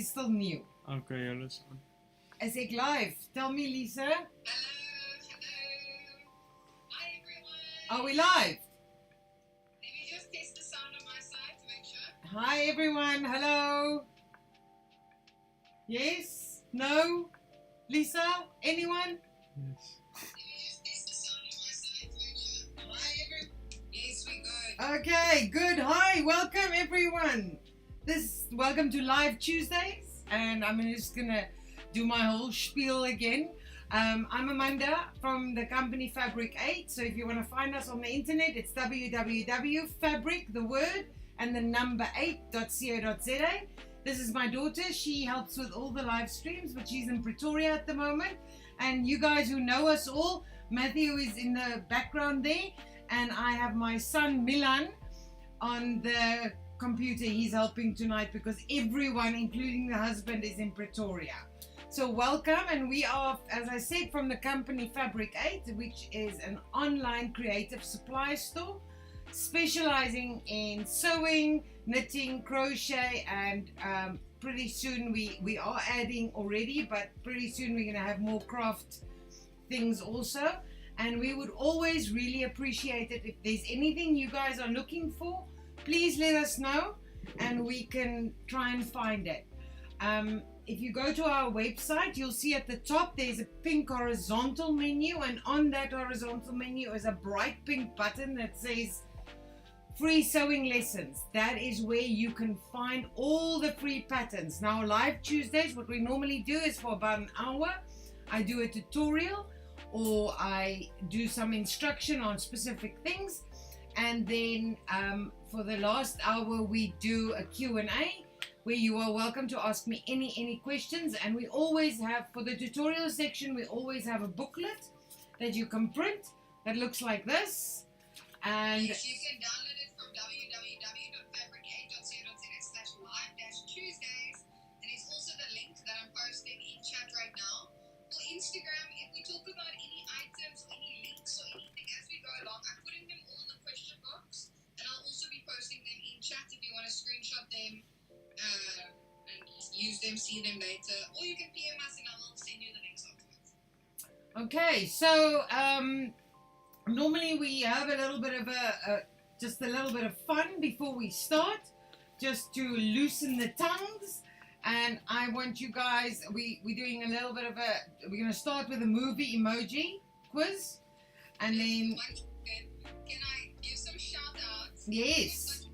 is still new. Okay, ja, let's on. 𝐓𝐷 Live. Tell me, Lisa. Hello. Hi, everyone. Are we live? Let me just test the sound on my side to make sure. Hi, everyone. Hello. Yes? No? Lisa? Anyone? Yes. Let me just test the sound on my side to make sure. Hi, everyone. Yes, we go. Okay, good. Hi, welcome, everyone. Welcome to Live Tuesdays, and I'm just gonna do my whole spiel again. I'm Amanda from the company Fabric8. So if you want to find us on the internet, it's www.fabric, the word, and the number 8.co.za. This is my daughter. She helps with all the live streams, but she's in Pretoria at the moment. And you guys who know us all, Matthew is in the background there, and I have my son Milan on the computer. He's helping tonight because everyone, including the husband, is in Pretoria. So welcome, and we are, as I said, from the company Fabric8, which is an online creative supply store specializing in sewing, knitting, crochet, and pretty soon we are adding already, but pretty soon we're going to have more craft things also. And we would always really appreciate it if there's anything you guys are looking for, please let us know and we can try and find it. If you go to our website, you'll see at the top there's a pink horizontal menu, and on that horizontal menu is a bright pink button that says free sewing lessons. That is where you can find all the free patterns. Now, Live Tuesdays, what we normally do is for about an hour, I do a tutorial or I do some instruction on specific things. And then for the last hour, we do a Q&A where you are welcome to ask me any questions. And we always have, for the tutorial section, we always have a booklet that you can print that looks like this. And Yes, you can download it from www.fabric8.co.za/live-tuesdays. And it's also the link that I'm posting in chat right now. For Instagram, if we talk about any items, or any links, or anything as we go along, I'm putting them all in the question box. And I'll also be posting them in chat if you want to screenshot them and use them, see them later. Or you can PM us and I will send you the links afterwards. okay, so normally we have a little bit of just a little bit of fun before we start, just to loosen the tongues. And I want you guys, we're doing a little bit of we're going to start with a movie emoji quiz. And then, Can I give some shout outs? yes.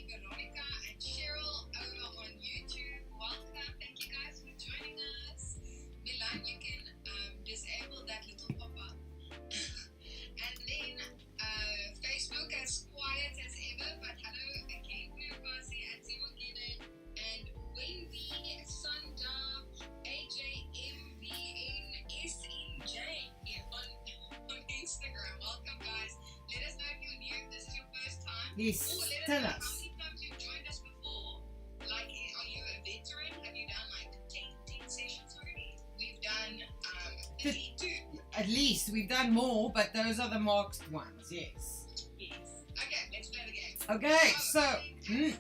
Veronica, and Cheryl over on YouTube. Welcome. Thank you guys for joining us. Milan, you can disable that little pop-up. And then Facebook as quiet as ever, but hello again, 𝐓𝐈𝐈𝐄𝐒 and 𝐓𝐷, and Wendy, Sanda, AJMVNSNJ on Instagram. Welcome, guys. Let us know if you're new, if this is your first time. Yes, Or let tell us know us. how many times you've joined us before. Like, are you a veteran? Have you done like 10 sessions already? We've done 52. At least we've done more, but those are the marked ones. Yes. Yes. Okay, let's play the game. Okay, so As we do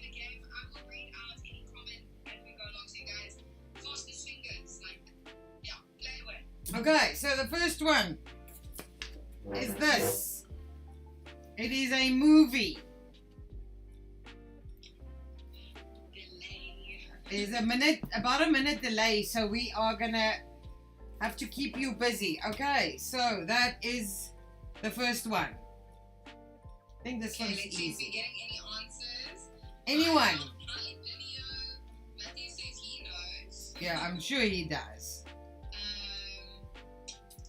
the game, I will read out any comment as we go along. So you guys, fastest fingers, like, yeah, play away. okay, so the first one is this. It is a movie. Delay. There's about a minute delay, so we are gonna have to keep you busy. Okay, so that is the first one. I think this Okay, one's let's see if we're easy. getting any answers. Anyone? Hi, video. Matthew says he knows. Yeah, I'm sure he does.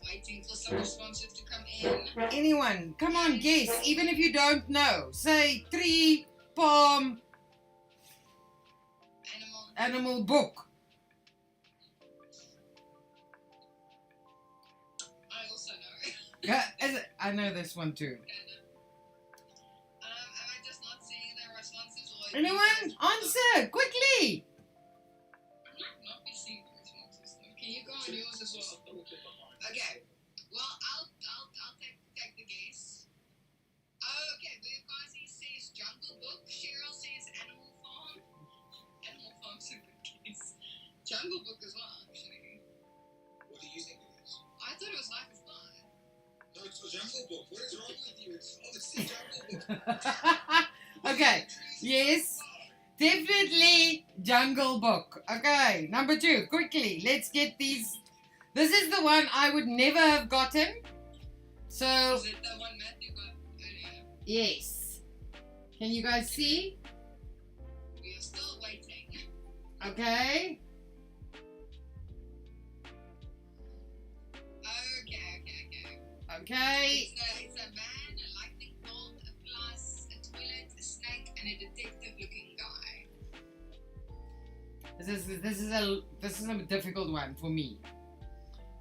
Waiting for some responses to come in. Anyone? Come on, guess. Even if you don't know. Say tree, palm, animal, book. I also know. Yeah, I know this one too. Am I just not seeing the responses? Or Anyone? Answer quickly. I'm not be seeing the responses. Can you go on yours as well? Okay. Well, I'll take the guess. Oh, okay. 𝐓𝐈𝐈𝐄𝐒 says Jungle Book. Cheryl says Animal Farm. Okay, yes, definitely Jungle Book. Okay, number 2, quickly, let's get these. This is the one I would never have gotten. So, Is it the one Matthew got earlier? yes. Can you guys see? We are still waiting. Okay. Okay. It's a man, a lightning bolt, a plus, a toilet, a snake, and a detective-looking guy. This is a difficult one for me.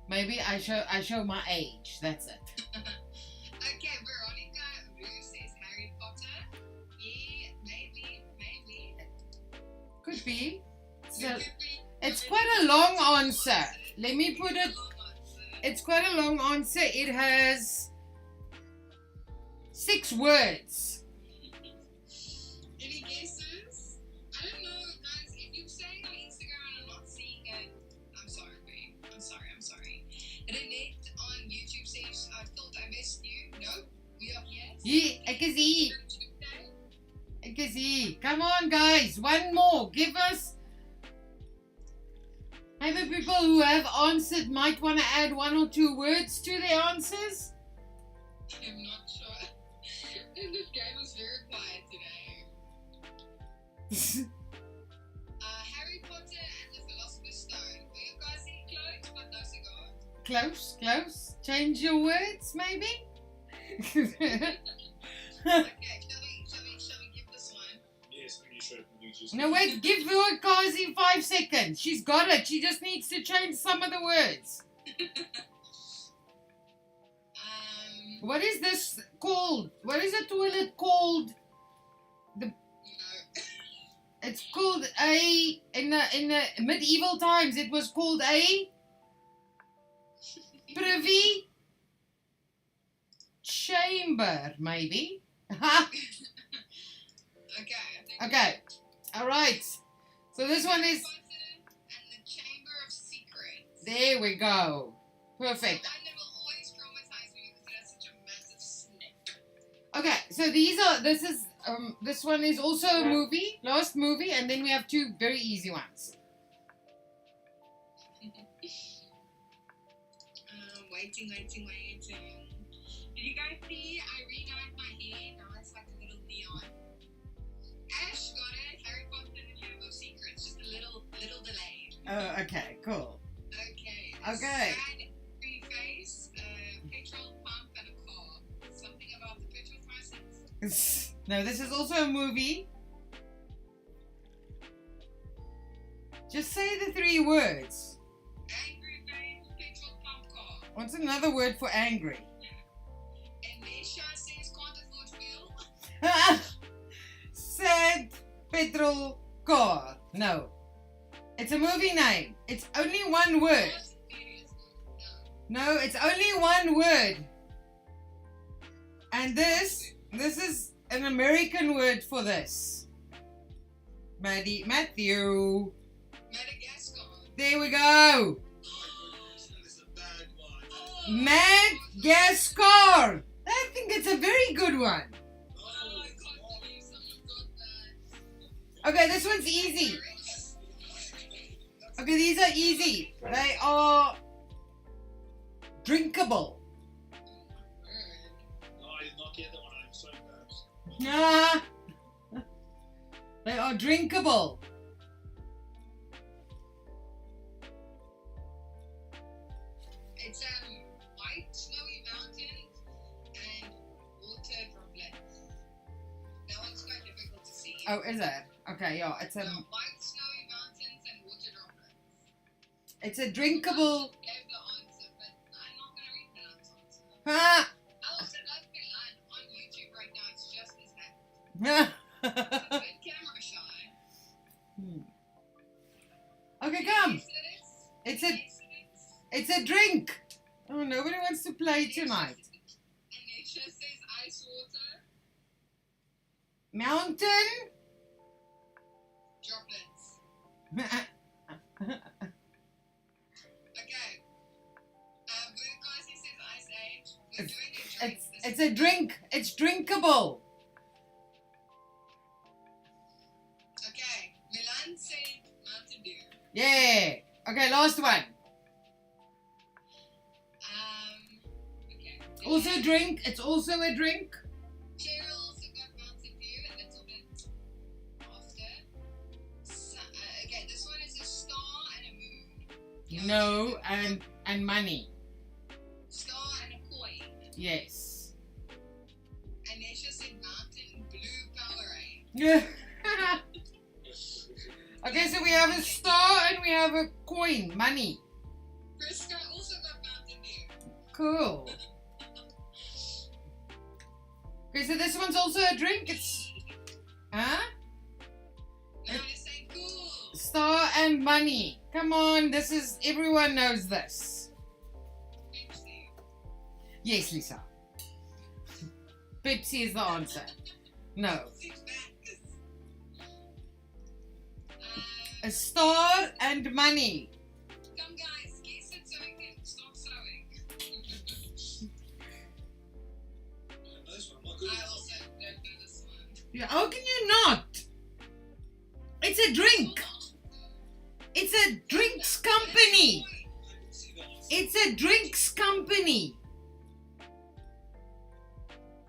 Maybe I show my age. That's it. Okay, Veronica Rue says Harry Potter. Yeah, maybe. Could be. So, It could be. it's quite a long answer. Let me put it. It's quite a long answer. It has 6 words. Any guesses? I don't know, guys. If you're saying on Instagram and I'm not seeing it, I'm sorry, babe. I'm sorry. Renette on YouTube says, I thought I missed you. No, we are here. Yeah, ek is hier. Ek is hier. Come on, guys. One more. Give us. Maybe people who have answered might want to add 1 or 2 words to their answers. I'm not sure. This game was very quiet today. Harry Potter and the Philosopher's Stone. Were you guys in close but no cigar? Close. Change your words, maybe? Okay, shall we give this one? Yes, when you show it, we just. No, wait, give 𝐓𝐷𝐾𝐂𝐄𝐓 5 seconds. She's got it. She just needs to change some of the words. What is this called? What is a toilet called? No. It's called in the medieval times. It was called a privy chamber, maybe. Okay, I think Okay. All right. So this one Harry is. Potter and the Chamber of Secrets. There we go. Perfect. One that will always traumatize me because it has such a massive snake. Okay, so this one is also a movie, last movie, and then we have 2 very easy ones. Waiting. Did you guys see? I redyed my hair. Now it's like a little neon. Ash got it. Harry Potter and the Chamber of Secrets. Just a little delayed. Oh, okay, cool. Okay. Okay. Sad free face, petrol pump, and a car. Something about the petrol prices. No, this is also a movie. Just say the 3 words. Angry face, petrol pump, car. What's another word for angry? And Nesha says can't afford fuel. Sad petrol car. No. It's a movie name. It's only 1 word. No, it's only 1 word. And this is an American word for this. Matthew. Madagascar. There we go. That's a bad one. Madagascar. I think it's a very good one. Oh, I can't believe someone got that. Okay, this one's easy. Okay, these are easy. They are drinkable. No, I did not get that one. I'm so embarrassed. Nah. They are drinkable. It's white snowy mountains and water droplets. That one's quite difficult to see. Oh, is it? Okay, yeah. It's White snowy mountains and water droplets. It's a drinkable. Gave the answer, but I'm not gonna read the answer. Ha! I also love Milan on YouTube right now. It's just as happy. It's a bit camera shy. Okay, come. Taste it. It's a Taste it. it's a drink. Oh, nobody wants to play tonight. And it just says ice water Mountain. droplets. Okay. Guys, he says ice age. We're doing a drink. It's a drink. It's drinkable. Yeah. Okay, last one. Okay. Also a drink. It's also a drink. Cheryl also got Mountain Dew a little bit after. Okay, this one is a star and a moon. No, and money. Star and a coin. Yes. And Nesha said Mountain Blue Powerade. Yeah. Okay, so we have a star and we have a coin, money. Priska also got Mountain Dew. Cool. Okay, so this one's also a drink. It's, huh? No, I'm just saying cool. Star and money. Come on, this is, everyone knows this. Pepsi. Yes, Lisa. Pepsi is the answer. No. 6 bags. A star and money. Come guys, guess it so we can stop sewing. This one, not good. I also don't know this one. Yeah, how can you not? It's a drink. It's a drinks company. I can see the answer. It's a drinks company.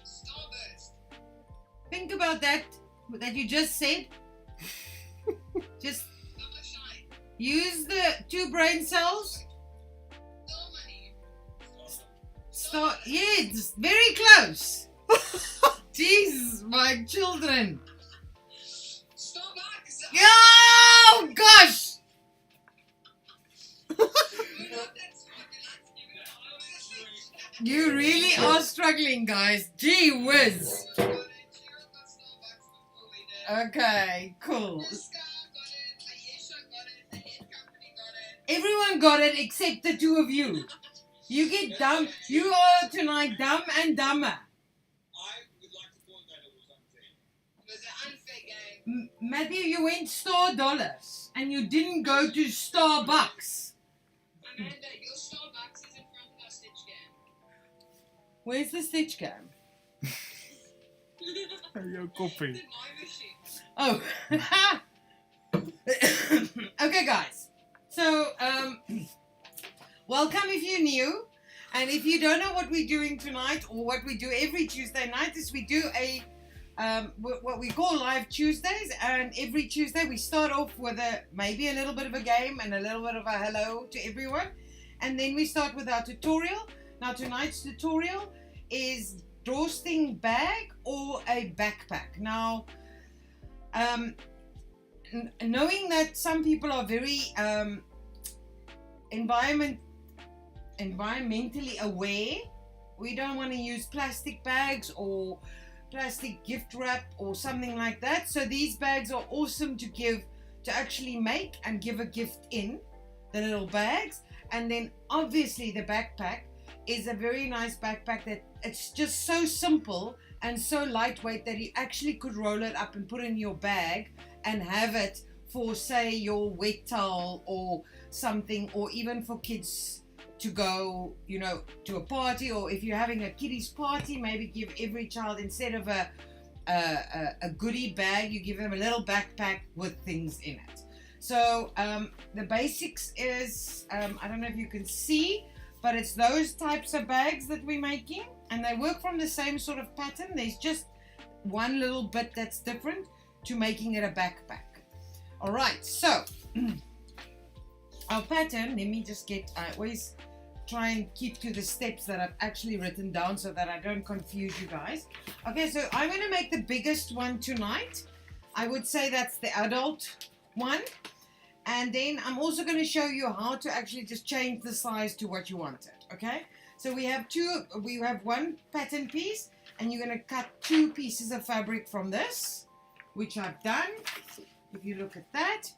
Starburst. Think about that you just said. Just Summer Shine. use the 2 brain cells. Star Money. Start. Yeah, it's very close. Jeez, my children. Starbucks. Oh gosh. We're not that smart. We like to give it a You really are struggling, guys. Gee whiz. Cheryl got it. Cheryl got Starbucks before we did. Okay, cool. Priska got it. Ayesha got it. The head company got it. Everyone got it except the 2 of you. You get dumb. You are tonight dumb and dumber. I would like to point that it was unfair. It was an unfair game. Matthew, you went Star Dollars and you didn't go to Starbucks. Amanda, your Starbucks is in front of our Stitch game. Where's the Stitch Cam? Your coffee. It's in my machine. Oh. Okay, guys. So, welcome if you're new. And if you don't know what we're doing tonight or what we do every Tuesday night is we do a what we call Live Tuesdays, and every Tuesday we start off with maybe a little bit of a game and a little bit of a hello to everyone, and then we start with our tutorial. Now tonight's tutorial is drawstring bag or a backpack. Now knowing that some people are very environmentally aware, we don't want to use plastic bags or plastic gift wrap or something like that. So these bags are awesome to actually make and give a gift in, the little bags. And then obviously the backpack is a very nice backpack that it's just so simple and so lightweight that you actually could roll it up and put it in your bag and have it for, say, your wet towel or something, or even for kids to go, you know, to a party, or if you're having a kiddies party, maybe give every child, instead of a goodie bag, you give them a little backpack with things in it. So the basics is, I don't know if you can see, but it's those types of bags that we're making, and they work from the same sort of pattern. There's just one little bit that's different to making it a backpack. All right, so our pattern, let me just I always try and keep to the steps that I've actually written down so that I don't confuse you guys. Okay, so I'm going to make the biggest one tonight. I would say that's the adult one. And then I'm also going to show you how to actually just change the size to what you wanted. Okay, so we have one pattern piece, and you're going to cut 2 pieces of fabric from this, which I've done. If you look at that,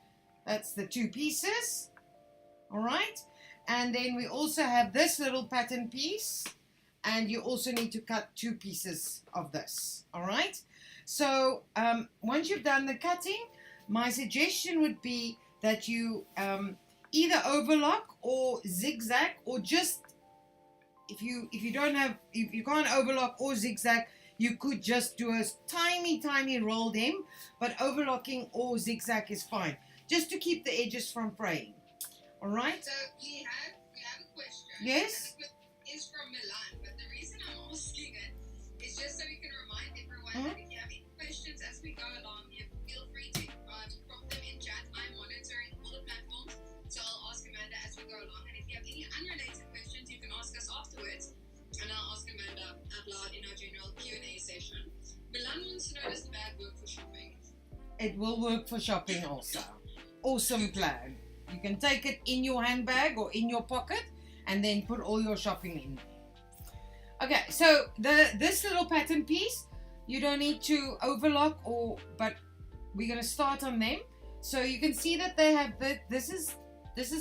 that's the 2 pieces. All right, and then we also have this little pattern piece, and you also need to cut 2 pieces of this. All right, so once you've done the cutting, my suggestion would be that you either overlock or zigzag, or just if you can't overlock or zigzag, you could just do a tiny roll them, but overlocking or zigzag is fine. just to keep the edges from fraying. All right? So we have a question. Yes? And the question is from Milan, but the reason I'm asking it is just so we can remind everyone that if you have any questions as we go along, feel free to prompt them in chat. I'm monitoring all the platforms, so I'll ask Amanda as we go along. And if you have any unrelated questions, you can ask us afterwards, and I'll ask Amanda out loud in our general Q&A session. Milan wants to know, does the bag work for shopping? It will work for shopping also. Awesome plan. You can take it in your handbag or in your pocket and then put all your shopping in there. Okay, so this little pattern piece, you don't need to overlock but we're going to start on them. So you can see that they have this is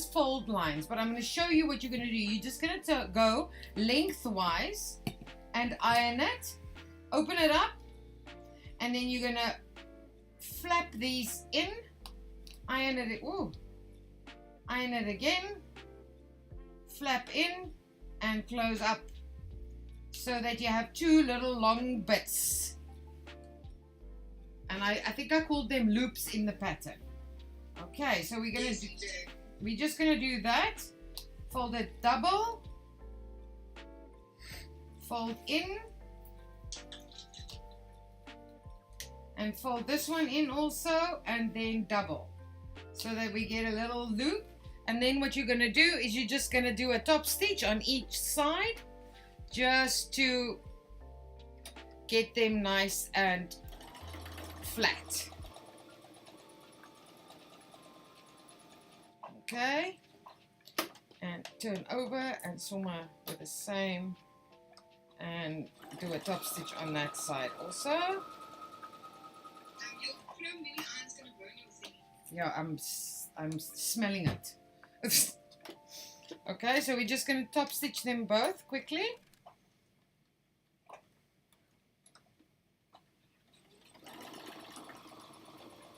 fold lines, but I'm going to show you what you're going to do. You're just going to go lengthwise and iron it, open it up, and then you're going to flap these in, iron it, iron it again, flap in and close up so that you have two little long bits. And I think I called them loops in the pattern. Okay, so we're just gonna do that. Fold it double, fold in, and fold this one in also, and then double, so that we get a little loop. And then what you're going to do is you're just going to do a top stitch on each side, just to get them nice and flat. Okay, and turn over and somewhere with the same, and do a top stitch on that side also. Your chrome mini iron's gonna burn your thing. Yeah, I'm smelling it. Okay, so we're just going to top stitch them both quickly.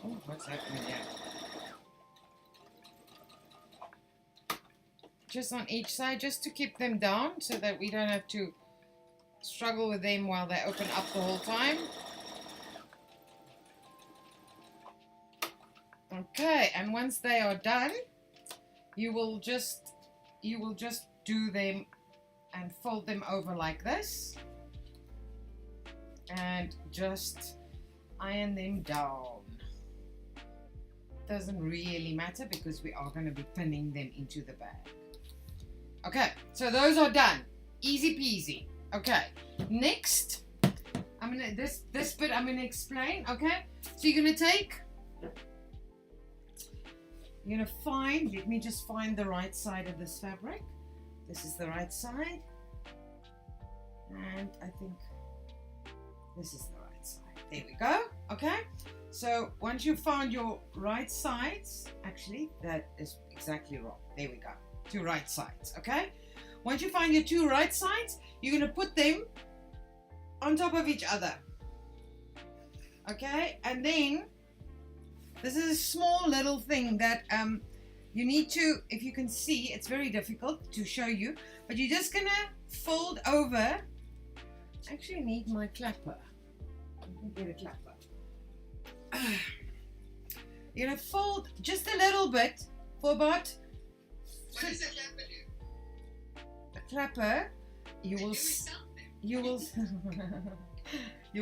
Oh, what's happening here? Just on each side, just to keep them down so that we don't have to struggle with them while they open up the whole time. Okay, and once they are done, you will just do them and fold them over like this and just iron them down. Doesn't really matter because we are going to be pinning them into the bag. Okay, so those are done. Easy peasy. Okay, next I'm gonna this bit I'm gonna explain. Okay, so you're gonna take, you're gonna find, let me just find the right side of this fabric. This is the right side, and I think this is the right side. There we go. Okay, so once you've found your right sides, actually that is exactly wrong. There we go. Two right sides. Okay, once you find your two right sides, you're gonna put them on top of each other. Okay, and then this is a small little thing that you need to, if you can see, it's very difficult to show you, but you're just gonna fold over. I actually need my clapper. Let me get a clapper. You're gonna fold just a little bit for about. What does a clapper do? The clapper, you will you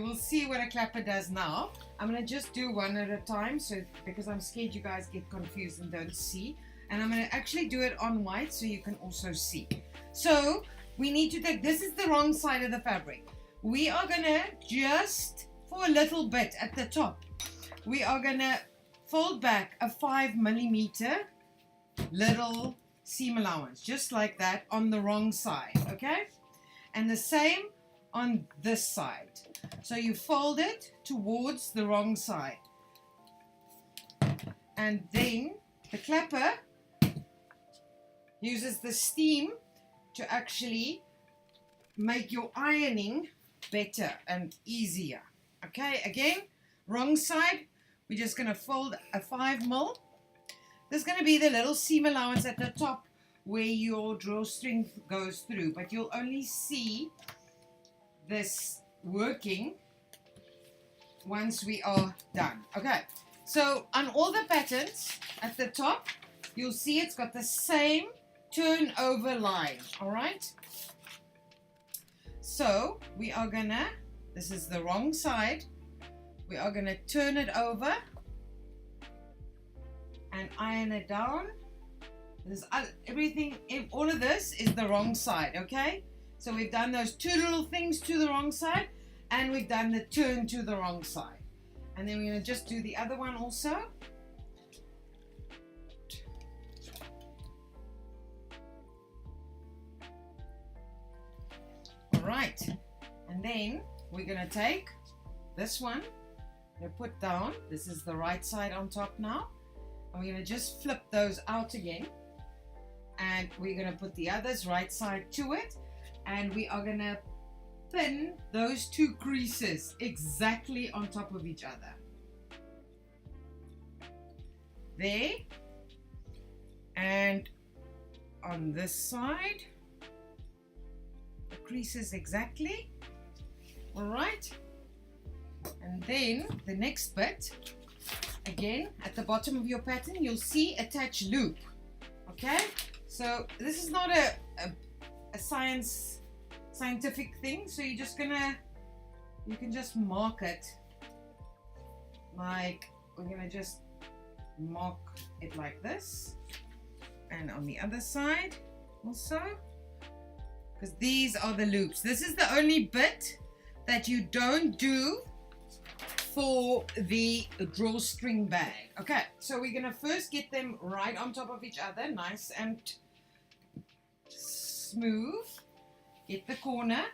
will see what a clapper does now. I'm going to just do one at a time, so because I'm scared you guys get confused and don't see. And I'm going to actually do it on white so you can also see. So we need to take, this is the wrong side of the fabric. We are going to just, for a little bit at the top, we are going to fold back a 5mm little seam allowance, just like that, on the wrong side. Okay, and the same on this side. So you fold it towards the wrong side, and then the clapper uses the steam to actually make your ironing better and easier. Okay, again, wrong side, we're just going to fold a 5mm. There's going to be the little seam allowance at the top where your drawstring goes through, but you'll only see this working once we are done. Okay, So on all the patterns at the top, you'll see it's got the same turnover line, all right? So we are gonna, this is the wrong side, we are gonna turn it over and iron it down. This, everything, all of this is the wrong side, okay? So we've done those two little things to the wrong side, and we've done the turn to the wrong side. And then we're going to just do the other one also. All right. And then we're going to take this one, we're going to put down, this is the right side on top now. And we're going to just flip those out again. And we're going to put the others right side to it. And we are going to pin those two creases exactly on top of each other. There. And on this side, the creases exactly. All right. And then the next bit, again, at the bottom of your pattern, you'll see attach loop. Okay. So this is not a scientific thing. So you're just gonna, you can just mark it like, we're gonna just mark it like this. And on the other side also, because these are the loops. This is the only bit that you don't do for the drawstring bag. Okay, so we're gonna first get them right on top of each other, nice and smooth. Get the corner,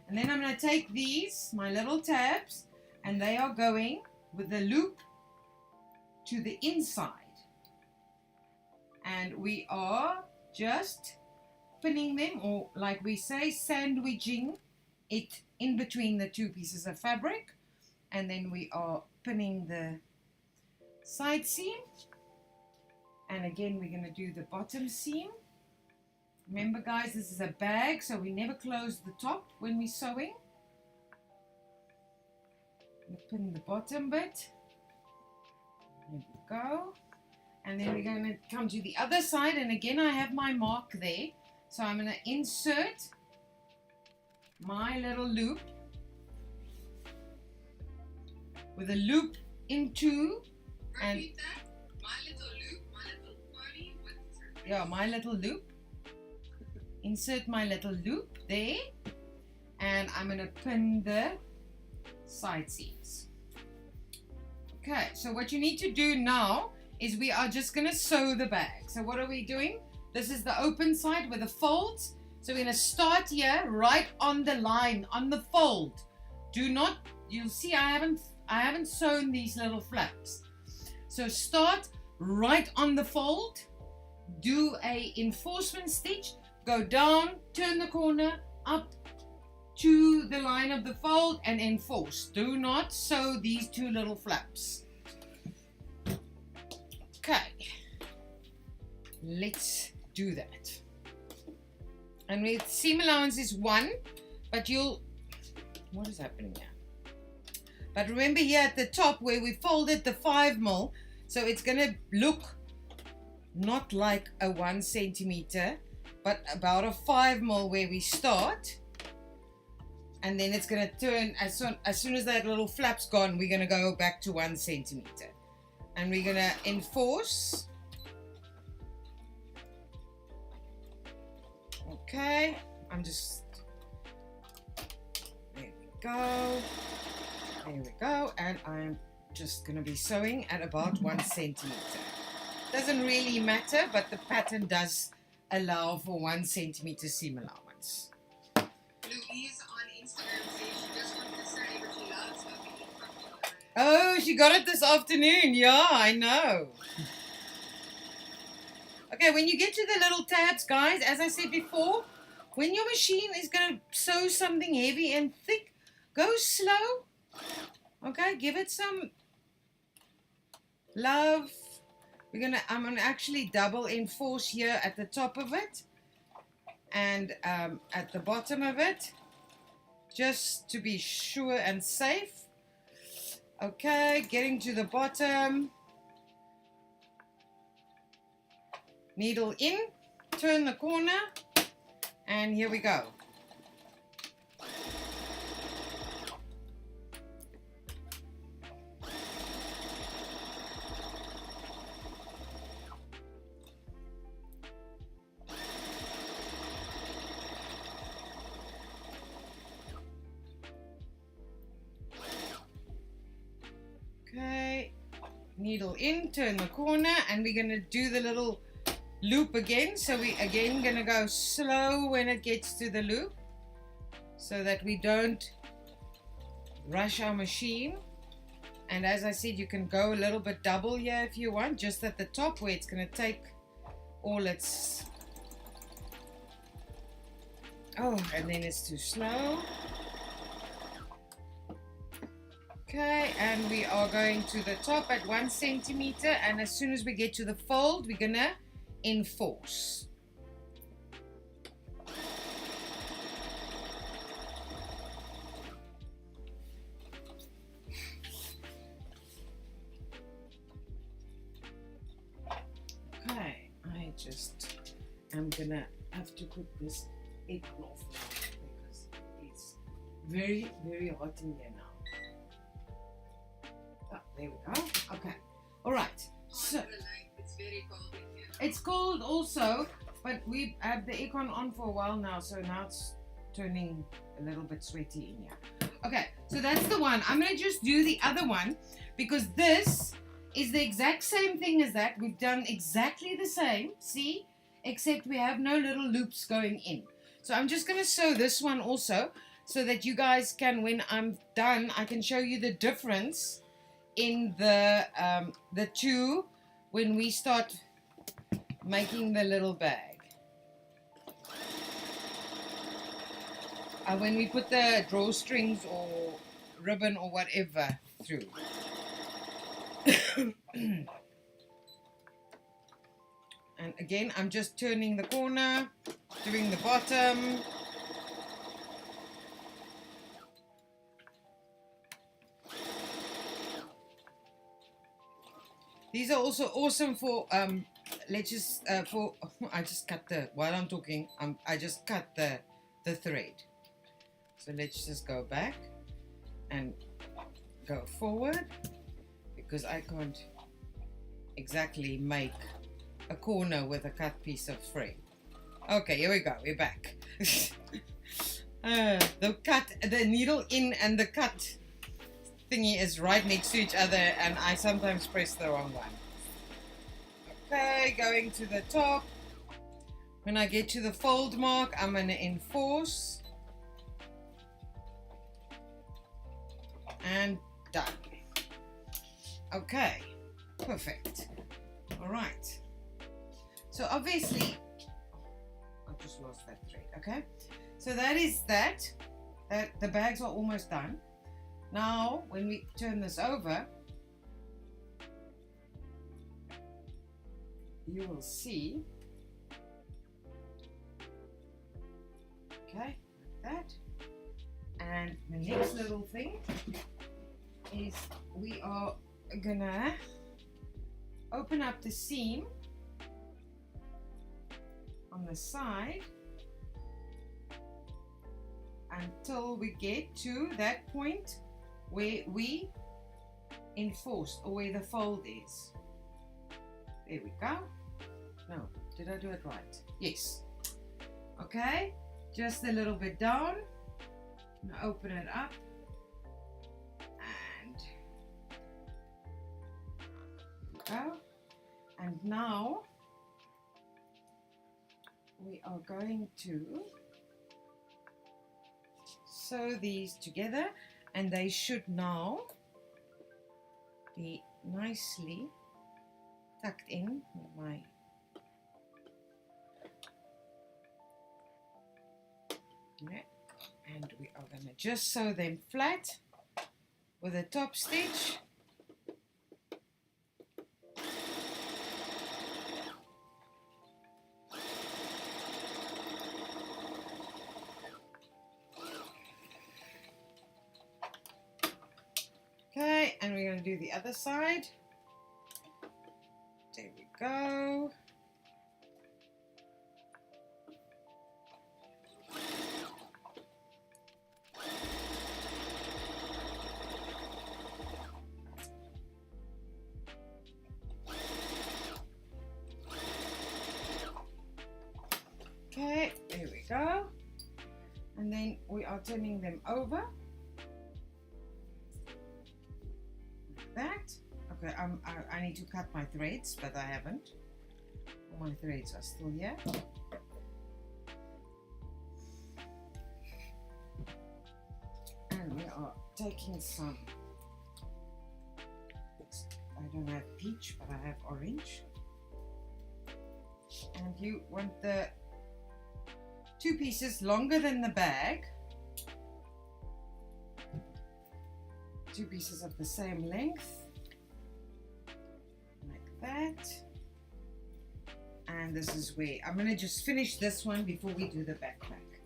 and then I'm going to take these, my little tabs, and they are going with the loop to the inside, and we are just pinning them, or like we say, sandwiching it in between the two pieces of fabric, and then we are pinning the side seam, and again we're going to do the bottom seam. Remember guys, this is a bag, so we never close the top when we're sewing. Pin the bottom bit. There we go. And then we're going to come to the other side, and again I have my mark there. So I'm going to insert my little loop with a loop into, and Repeat that. My little loop, my little pony with, yeah, my little loop. Insert my little loop there, and I'm going to pin the side seams. Okay, so what you need to do now is we are just going to sew the bag. So what are we doing? This is the open side with the folds. So we're going to start here right on the line, on the fold. Do not, you'll see I haven't sewn these little flaps. So start right on the fold, do a enforcement stitch, go down, turn the corner, up to the line of the fold, and enforce. Do not sew these two little flaps. Okay, let's do that. And with seam allowance is 1, but you'll, what is happening here? But remember here at the top where we folded the 5mm, so it's going to look not like a 1 centimeter, but about a 5mm where we start, and then it's going to turn as soon as that little flap's gone, we're going to go back to 1 centimeter, and we're going to enforce. Okay, I'm just, there we go, and I'm just going to be sewing at about 1 centimeter. Doesn't really matter, but the pattern does allow for 1 centimeter seam allowance. Louise on Instagram says she just wanted to say that she loves having it from you. Oh, she got it this afternoon. Yeah, I know. Okay, when you get to the little tabs, guys, as I said before, when your machine is going to sew something heavy and thick, go slow. Okay, give it some love. I'm gonna actually double enforce here at the top of it and at the bottom of it, just to be sure and safe. Okay, getting to the bottom. needle in, turn the corner, and here we go. Okay, needle in, turn the corner, and we're going to do the little loop again. So we again going to go slow when it gets to the loop so that we don't rush our machine. And as I said, you can go a little bit double here if you want, just at the top where it's going to take all its... Oh, and then it's too slow. Okay, and we are going to the top at 1 centimeter, and as soon as we get to the fold, we're gonna enforce. Okay, I'm gonna have to put this apron off now because it's very, very hot in here now. Oh, there we go. Okay. All right. So It's very cold in here. it's cold also, but we have the aircon on for a while now, so now it's turning a little bit sweaty in here. Okay, so that's the one. I'm gonna just do the other one because this is the exact same thing as that. We've done exactly the same, see, except we have no little loops going in. So I'm just gonna sew this one also so that you guys can, when I'm done, I can show you the difference in the two when we start making the little bag. When we put the drawstrings or ribbon or whatever through. And again, I'm just turning the corner, doing the bottom. These are also awesome for let's just for I just cut the while I'm talking I just cut the thread. So let's just go back and go forward because I can't exactly make a corner with a cut piece of thread. Okay, here we go, we're back. The needle in and the cut thingy is right next to each other, and I sometimes press the wrong one. Okay, going to the top. When I get to the fold mark, I'm going to enforce. And done. Okay, perfect. All right. So obviously, I just lost that thread. Okay, so that is that. The bags are almost done. Now, when we turn this over, you will see, okay, like that. And the next little thing is we are gonna open up the seam on the side until we get to that point where we enforced, or where the fold is. There we go. No, did I do it right? Yes. Okay, just a little bit down. Now open it up. And there we go. And now we are going to sew these together, and they should now be nicely tucked in with my and we are going to just sew them flat with a top stitch. Okay, and we're going to do the other side. There we go. Okay, there we go. And then we are turning them over. Like that. Okay, I need to cut my threads, but I haven't. All my threads are still here. And we are taking some, I don't have peach, but I have orange. And you want the 2 pieces longer than the bag. 2 pieces of the same length. Like that. And this is where, I'm going to just finish this one before we do the backpack.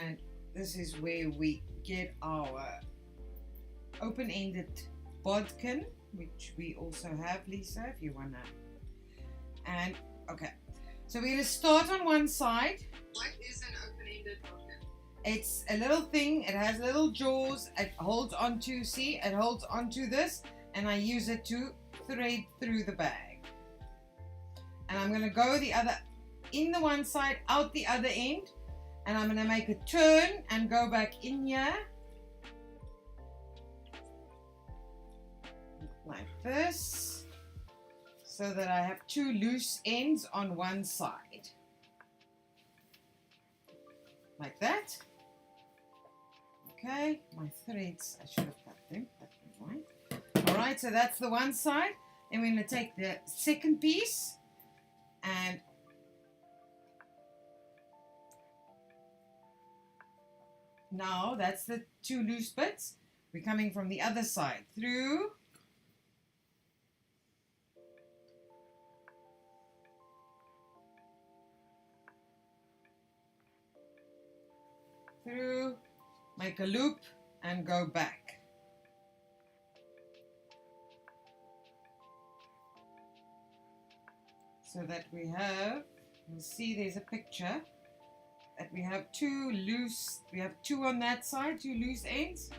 And this is where we get our open-ended bodkin, which we also have, Lisa, if you want to. And, okay. So we're going to start on one side. What is an open-ended bodkin? It's a little thing, it has little jaws, it holds onto, see, it holds onto this, and I use it to thread through the bag. And I'm going to go the other, in the one side, out the other end, and I'm going to make a turn and go back in here. Like this, so that I have 2 loose ends on one side. Like that. Okay, my threads, I should have cut them, but never mind. Alright, so that's the one side. Then we're going to take the second piece and now that's the 2 loose bits. We're coming from the other side through. Through, make a loop and go back. So that we have, you'll see there's a picture that we have 2 loose, we have 2 on that side, 2 loose ends.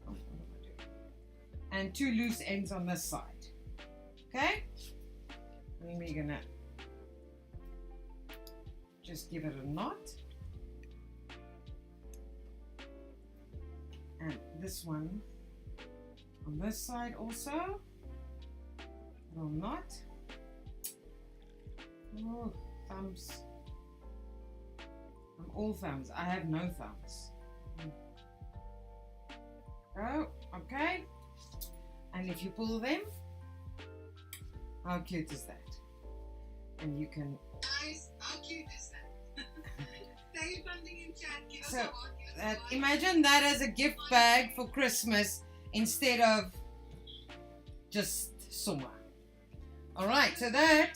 Oh, what am I doing? And 2 loose ends on this side. Okay? And we're gonna just give it a knot. And this one on this side also, little knot. Oh, thumbs. I'm all thumbs. I have no thumbs. Oh, okay. And if you pull them, how cute is that? And you can. Guys, how cute is that? Say something in chat. Give us So, a heart, give us a that, like. imagine that as a gift bag for Christmas instead of just summer. Alright, so that.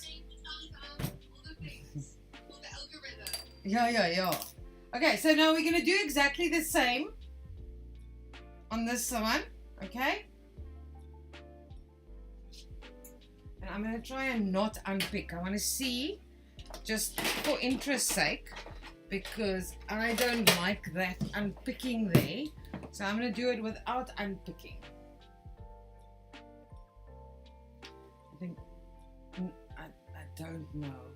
All the things. All the algorithm. Yeah. Okay, so now we're going to do exactly the same on this one, okay? And I'm going to try and not unpick. I want to see, just for interest's sake, because I don't like that unpicking there. So I'm going to do it without unpicking. I think, I don't know.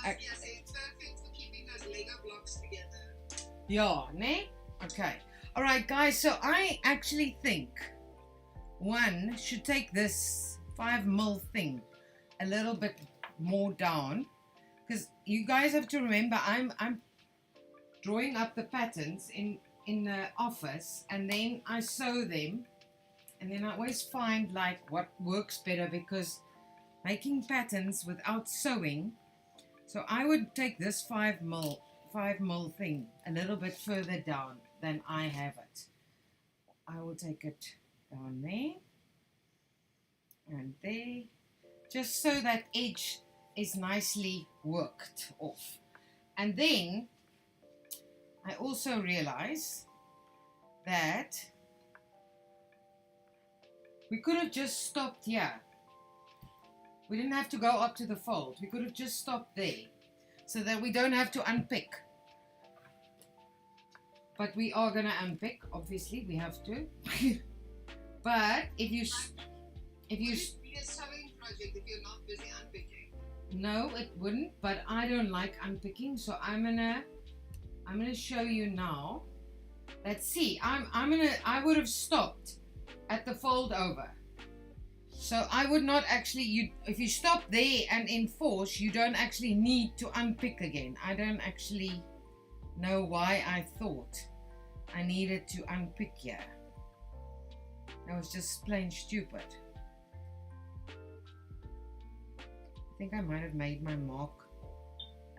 Yeah, so it's perfect for keeping those Lego blocks together. Yeah, ne? Okay. All right, guys. So I actually think one should take this 5mm thing a little bit more down, because you guys have to remember I'm drawing up the patterns in the office, and then I sew them, and then I always find like what works better, because making patterns without sewing. So I would take this 5mm thing a little bit further down than I have it. I will take it down there and there, just so that edge is nicely worked off. And then I also realize that we could have just stopped here. We didn't have to go up to the fold. We could have just stopped there, so that we don't have to unpick. But we are going to unpick, obviously, we have to. But if you Would it be a sewing project if you're not busy unpicking? No, it wouldn't, but I don't like unpicking, so I'm gonna show you now. Let's see. I would have stopped at the fold over. So I would not actually, if you stop there and enforce, you don't actually need to unpick again. I don't actually know why I thought I needed to unpick here. That was just plain stupid. I think I might have made my mark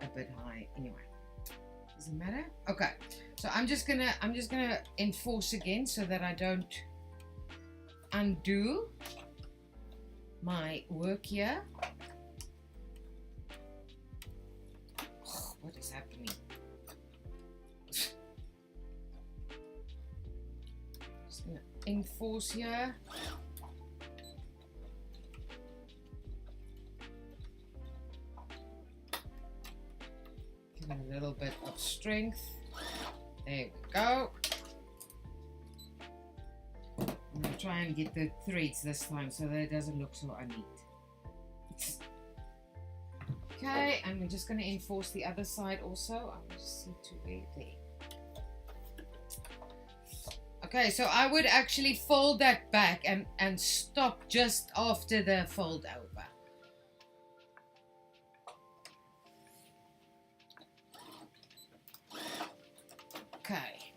a bit high. Anyway, doesn't matter. Okay, so I'm just gonna enforce again so that I don't undo my work here. Oh, what is happening? Just gonna enforce here. Give it a little bit of strength. There we go. I'm going to try and get the threads this time so that it doesn't look so uneat. Okay, and we're just going to enforce the other side also. I'll just see to there. Okay, so I would actually fold that back and stop just after the fold over. Okay,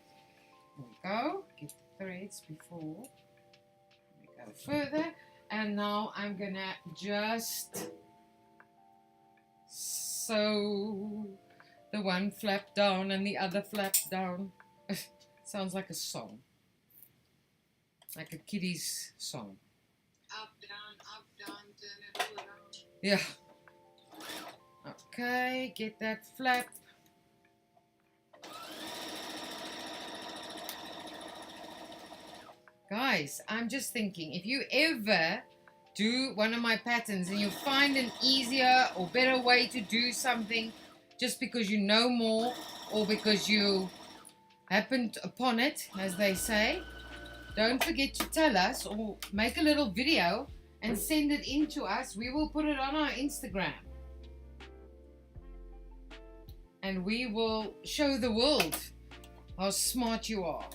there we go. Get the threads before we go further. And now I'm gonna just sew the one flap down and the other flap down. Sounds like a song, like a kiddie's song. Up, down, turn it all around. Yeah. Okay, get that flap. Guys, I'm just thinking, if you ever do one of my patterns and you find an easier or better way to do something just because you know more or because you happened upon it, as they say, don't forget to tell us or make a little video and send it in to us. We will put it on our Instagram. And we will show the world how smart you are.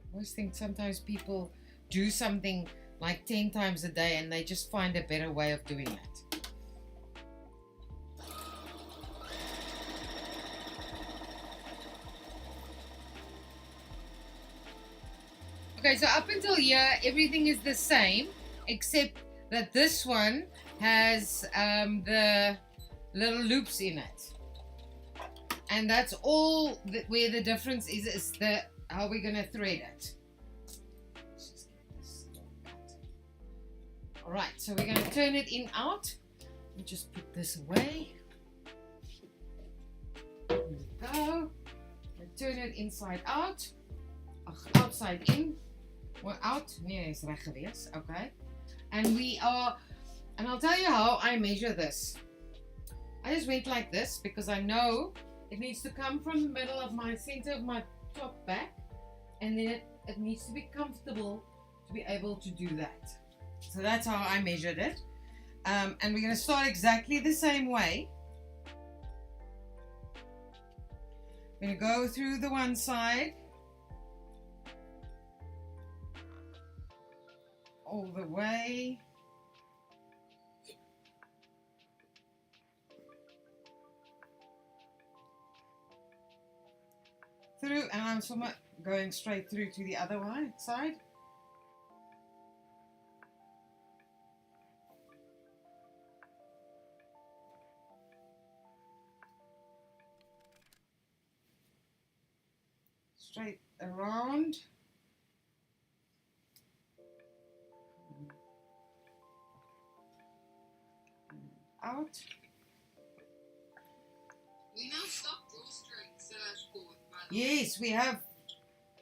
I always think sometimes people do something like 10 times a day and they just find a better way of doing it. Okay, so up until here, everything is the same, except that this one has the little loops in it. And that's all where the difference is the how we're going to thread it. Let's just get this cut. All right, so we're going to turn it in out. We'll just put this away. There we go. We'll turn it inside out. Outside in. Well, out. Nee, is reg gewees. Okay. And we are, and I'll tell you how I measure this. I just went like this because I know it needs to come from the middle of my center of my top back, and then it needs to be comfortable to be able to do that. So that's how I measured it. And we're going to start exactly the same way. I'm going to go through the one side all the way. Through, and I'm somewhat going straight through to the other side. Straight around. Out. We now stop drawstring /cord. Yes, we have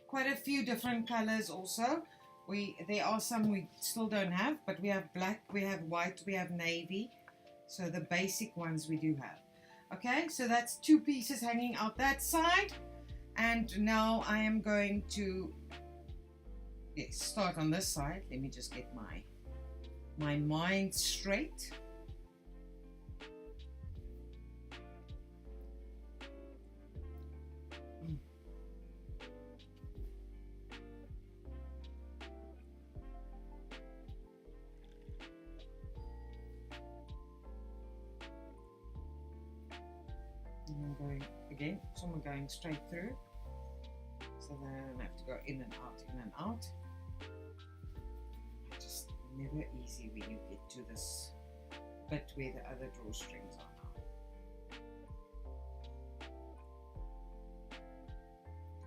quite a few different colors also. There are some we still don't have, but we have black, we have white, we have navy. So the basic ones we do have. Okay, so that's two pieces hanging out that side. And now I am going to start on this side. Let me just get my my mind straight. And I'm going again, so I'm going straight through, so that I don't have to go in and out, in and out. Just never easy when you get to this bit where the other drawstrings are now.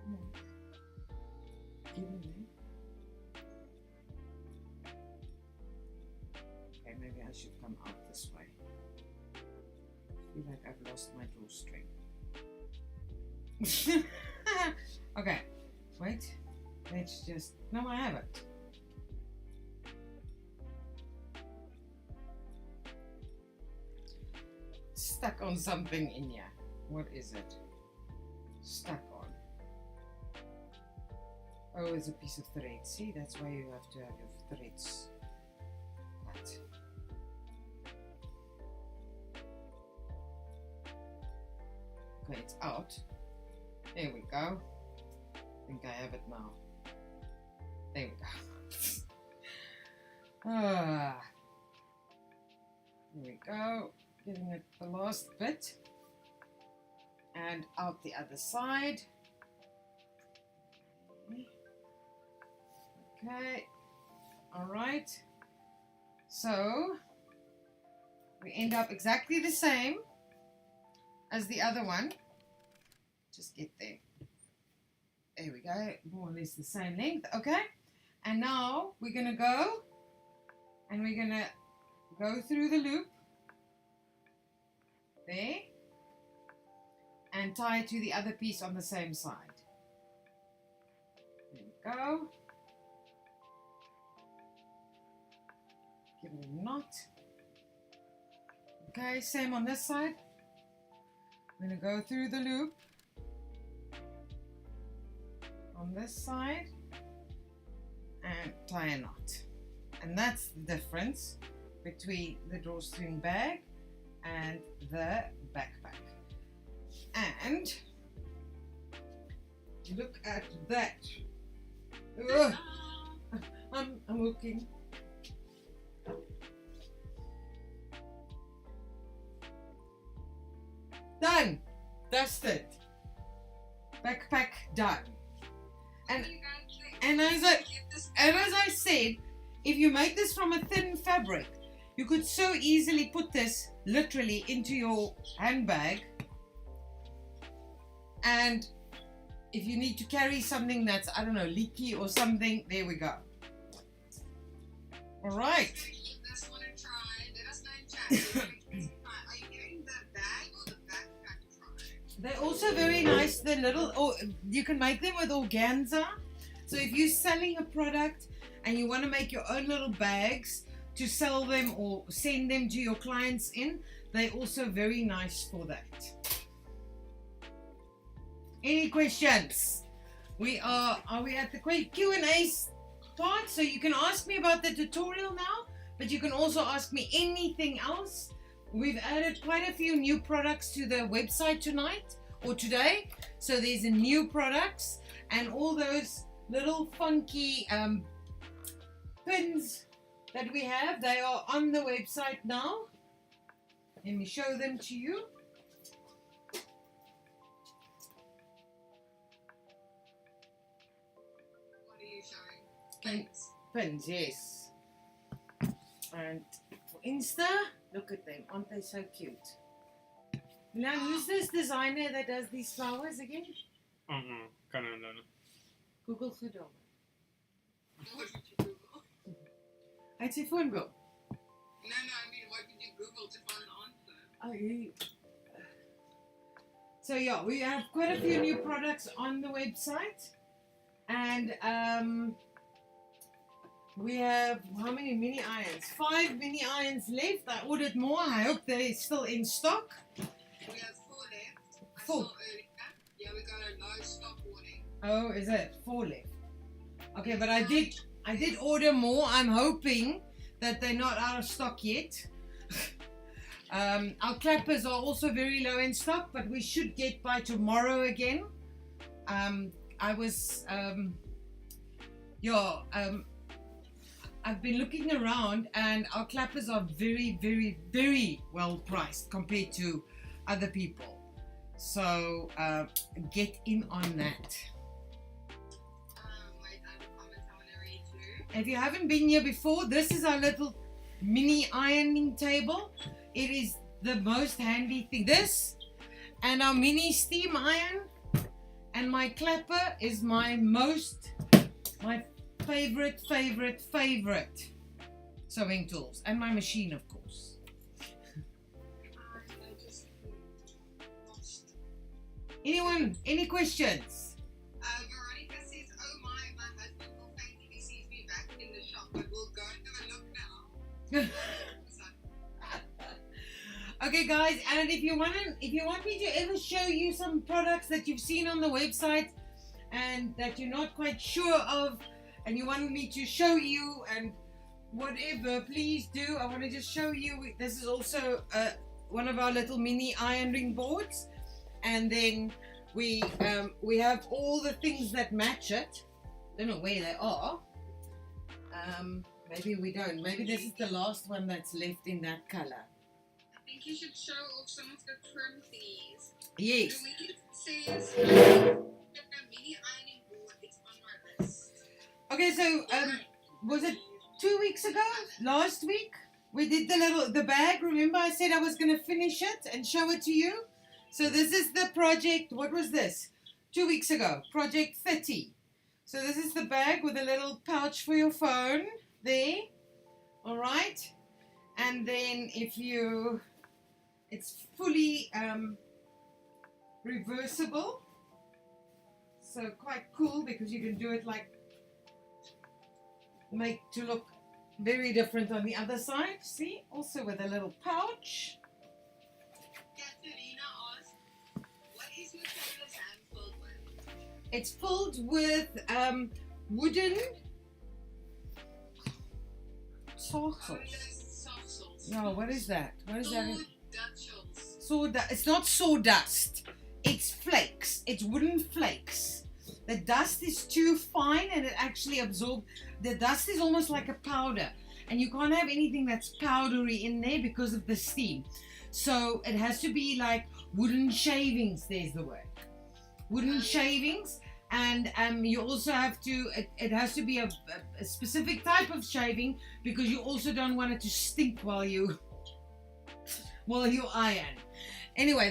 Come on. Get in there. Okay, maybe I should come out this way. I feel like I've lost my drawstring. Okay, wait. Let's just. No, I haven't. Stuck on something in here. What is it? Stuck on. Oh, it's a piece of thread. See, that's why you have to have your threads cut. Okay, it's out. There we go. I think I have it now. There we go. There we go. Getting it the last bit. And out the other side. Okay. Alright. So we end up exactly the same as the other one. Just get there. There we go. More or less the same length. Okay. And now we're going to go and we're going to go through the loop. There. And tie to the other piece on the same side. There we go. Give it a knot. Okay, same on this side. I'm going to go through the loop on this side and tie a knot. And that's the difference between the drawstring bag and the backpack. And look at that. Ugh. I'm hooking. Done. Dusted. Backpack done. And as I said, if you make this from a thin fabric, you could so easily put this literally into your handbag. And if you need to carry something that's, I don't know, leaky or something, there we go. All right. This one and try. Let us know in chat. Are you getting the bag or the backpack try? They're also very nice. The little, oh, you can make them with organza. So if you're selling a product and you want to make your own little bags to sell them or send them to your clients in, they're also very nice for that. Any questions? Are we at the Q&A part? So you can ask me about the tutorial now, but you can also ask me anything else. We've added quite a few new products to the website tonight or today. So there's a new products and all those little funky pins that we have, they are on the website now. Let me show them to you. Pins, yes. And for Insta, look at them, aren't they so cute? Now, who's this designer that does these flowers again? Google gedaan. What did you Google? Hy het sy foon wil. No, I mean, what did you Google to find an answer? Oh, yeah. So yeah, we have quite a few new products on the website. And we have, how many mini irons? 5 mini irons left. I ordered more. I hope they're still in stock. We have 4 left. I 4. saw earlier. Yeah, we got a low stock warning. Oh, is it 4 left? Okay, but I did order more. I'm hoping, that they're not out of stock yet. Our clappers are also very low in stock, but we should get by tomorrow again. I've been looking around, and our clappers are very, very, very well priced compared to other people. So get in on that. Wait, I have a comment I want to read too. If you haven't been here before, this is our little mini ironing table. It is the most handy thing. This and our mini steam iron and my clapper is my favorite sewing tools, and my machine, of course. I just lost. Anyone, any questions? Veronica says, oh my husband will thank if he sees me back in the shop, but we'll go and have a look now. Okay guys, and if you want me to ever show you some products that you've seen on the website and that you're not quite sure of, and you want me to show you and whatever, please do. I want to just show you. This is also one of our little mini ironing boards, and then we have all the things that match it. Don't know where they are. Maybe we don't. Maybe this is the last one that's left in that color. I think you should show off some of the trim thingies. Yes. Louise says, the mini ironing board is on my list. Okay, so was it 2 weeks ago? Last week? We did the bag. Remember I said I was going to finish it and show it to you? So this is the project. What was this? 2 weeks ago. Project 30. So this is the bag with a little pouch for your phone there. All right. And then it's fully reversible. So quite cool because you can do it like, make to look very different on the other side. See, also with a little pouch. Katerina asked, what is your tailor's hand filled with? It's filled with wooden soft Oh, sauce. yes, soft sauce. No, what is that? What is that? Sawdust. It's not sawdust. It's flakes. It's wooden flakes. The dust is too fine and it actually absorbs. The dust is almost like a powder, and you can't have anything that's powdery in there because of the steam. So it has to be like wooden shavings. There's the word. Wooden shavings, and you also have to. It has to be a specific type of shaving because you also don't want it to stink while you iron. Anyway,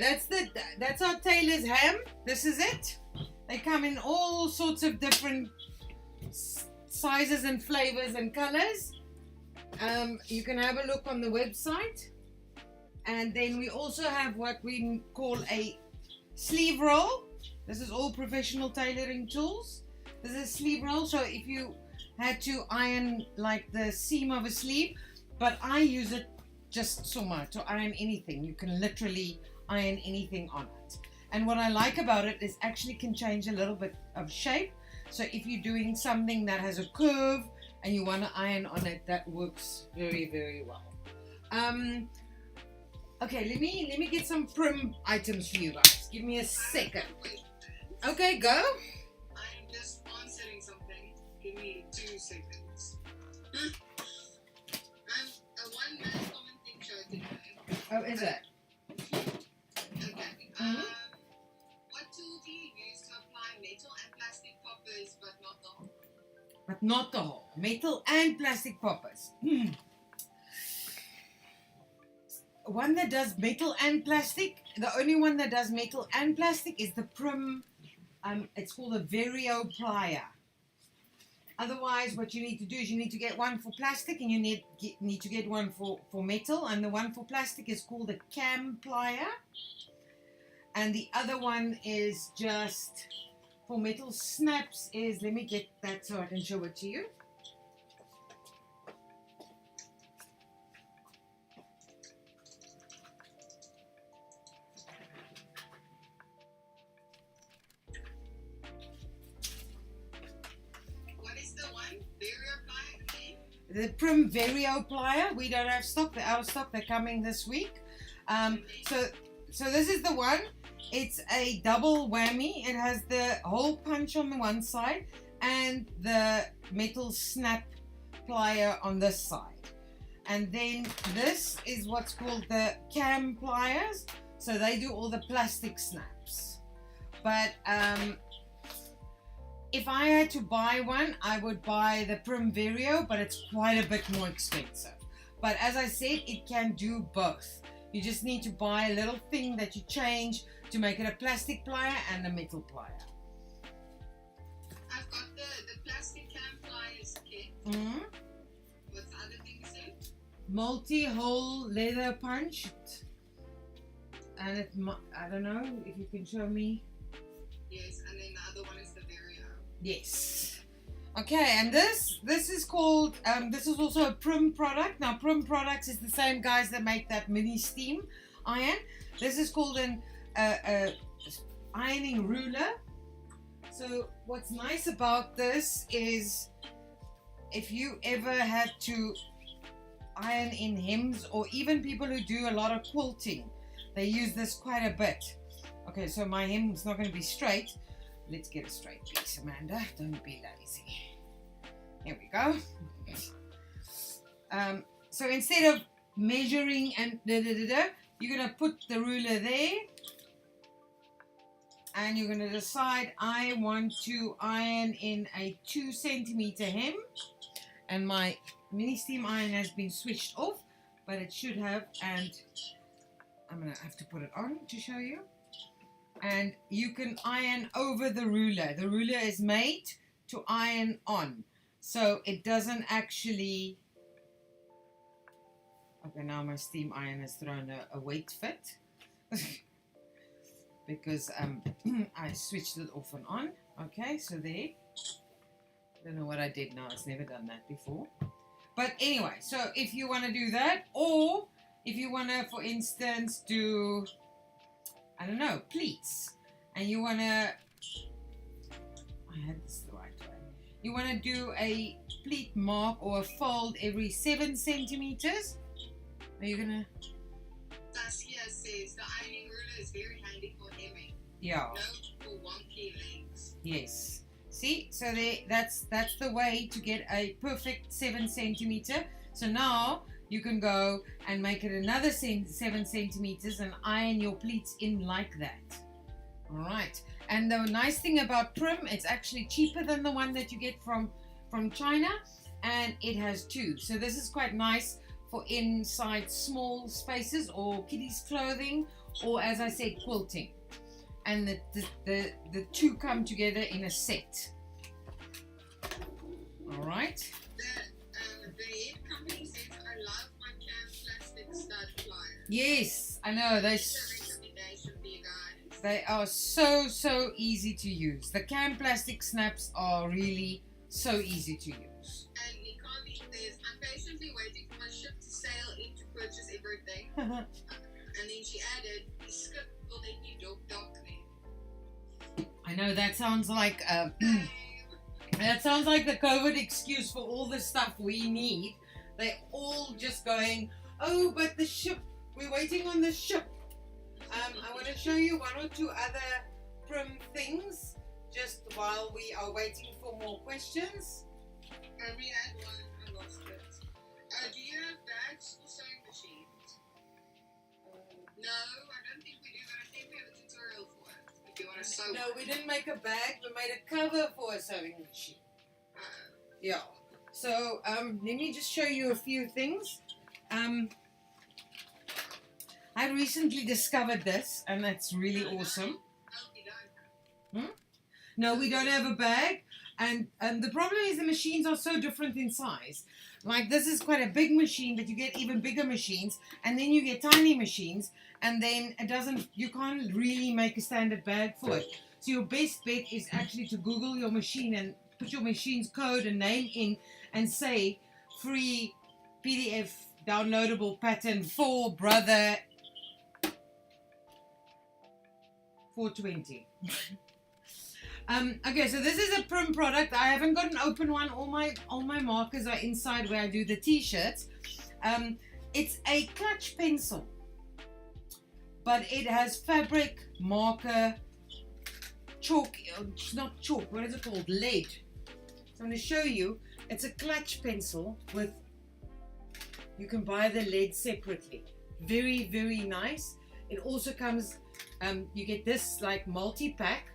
that's our tailor's ham. This is it. They come in all sorts of different sizes and flavors and colors. You can have a look on the website. And then we also have what we call a sleeve roll. This is all professional tailoring tools. This is a sleeve roll. So if you had to iron like the seam of a sleeve, but I use it just so much to iron anything. You can literally iron anything on it. And what I like about it is actually can change a little bit of shape. So if you're doing something that has a curve and you want to iron on it, that works very, very well. Okay, let me get some prim items for you guys. Give me a second. Okay, go. I'm just answering something. Give me 2 seconds. I'm a one-man commenting show today. Oh, is it? Okay. What tool do you use to apply metal and plastic poppers, but not the hole? But not the hole. Metal and plastic poppers. One that does metal and plastic. The only one that does metal and plastic is the Prim. It's called a 𝐕𝐈𝐿 plier. Otherwise, what you need to do is you need to get one for plastic and you need to get one for metal. And the one for plastic is called a cam plier. And the other one is just for metal snaps is, let me get that so I can show it to you. the 𝐓𝐈𝐿 plier. We don't have stock. They're out of stock. They're coming this week. So this is the one. It's a double whammy. It has the hole punch on the one side and the metal snap plier on this side. And then this is what's called the cam pliers. So they do all the plastic snaps. But if I had to buy one, I would buy the 𝐓𝐈𝐿, but it's quite a bit more expensive. But as I said, it can do both. You just need to buy a little thing that you change to make it a plastic plier and a metal plier. I've got the plastic cam pliers kit. Mm-hmm. What's the other thing you said? Multi-hole leather punched. And I don't know if you can show me. Yes, and then the other one is the 𝐓𝐈𝐿. Yes. Okay, and this is called, this is also a Prim product. Now, Prim Products is the same guys that make that mini steam iron. This is called an ironing ruler. So what's nice about this is if you ever had to iron in hems, or even people who do a lot of quilting, they use this quite a bit. Okay, so my hem's not going to be straight. Let's get a straight piece, Amanda. Don't be lazy. Here we go. So instead of measuring and you're going to put the ruler there. And you're going to decide, I want to iron in a 2 centimeter hem. And my mini steam iron has been switched off, but it should have. And I'm going to have to put it on to show you. And you can iron over the ruler. The ruler is made to iron on. So it doesn't actually... Okay, now my steam iron has thrown a weight fit. Because I switched it off and on. Okay, so there. I don't know what I did now. I've never done that before. But anyway, so if you want to do that, or if you want to, for instance, do... I don't know, pleats. And you want to, I had this the right way. You want to do a pleat mark or a fold every 7 centimeters. Are you going to? Saskia says the ironing ruler is very handy for hemming. Yeah. No for wonky legs. Yes. See, so there, that's the way to get a perfect 7 centimeter. So now you can go and make it another 7 centimeters and iron your pleats in like that. All right. And the nice thing about Prim, it's actually cheaper than the one that you get from China, and it has 2. So this is quite nice for inside small spaces or kiddies clothing, or as I said, quilting. And the 2 come together in a set. All right. The head company says, I love my cam plastic stud pliers. Yes, I know. That's a recommendation for you guys. They are so easy to use. The cam plastic snaps are really so easy to use. And Nikali says, I'm patiently waiting for my ship to sail in to purchase everything. And then she added, the skip will let you dock there. I know that sounds like that sounds like the COVID excuse for all the stuff we need. They're all just going, oh, but the ship, we're waiting on the ship. I want to show you 1 or 2 other Prim things just while we are waiting for more questions. And we had one, I lost it. Do you have bags for sewing machines? No, I don't think we do, but I think we have a tutorial for it. If you want to sew. No, we didn't make a bag. We made a cover for a sewing machine. Yeah. So let me just show you a few things. I recently discovered this, and that's really awesome. No, we don't have a bag. And the problem is the machines are so different in size. Like this is quite a big machine, but you get even bigger machines, and then you get tiny machines, and then it doesn't, you can't really make a standard bag for it. So your best bet is actually to Google your machine and put your machine's code and name in and say free PDF downloadable pattern for brother 420. Okay, so this is a Prim product. I haven't got an open one. All my markers are inside where I do the t-shirts. It's a clutch pencil, but it has fabric, marker, chalk. It's not chalk. What is it called? Lead. So I'm going to show you. It's a clutch pencil with. You can buy the lead separately. Very, very nice. It also comes. You get this like multi-pack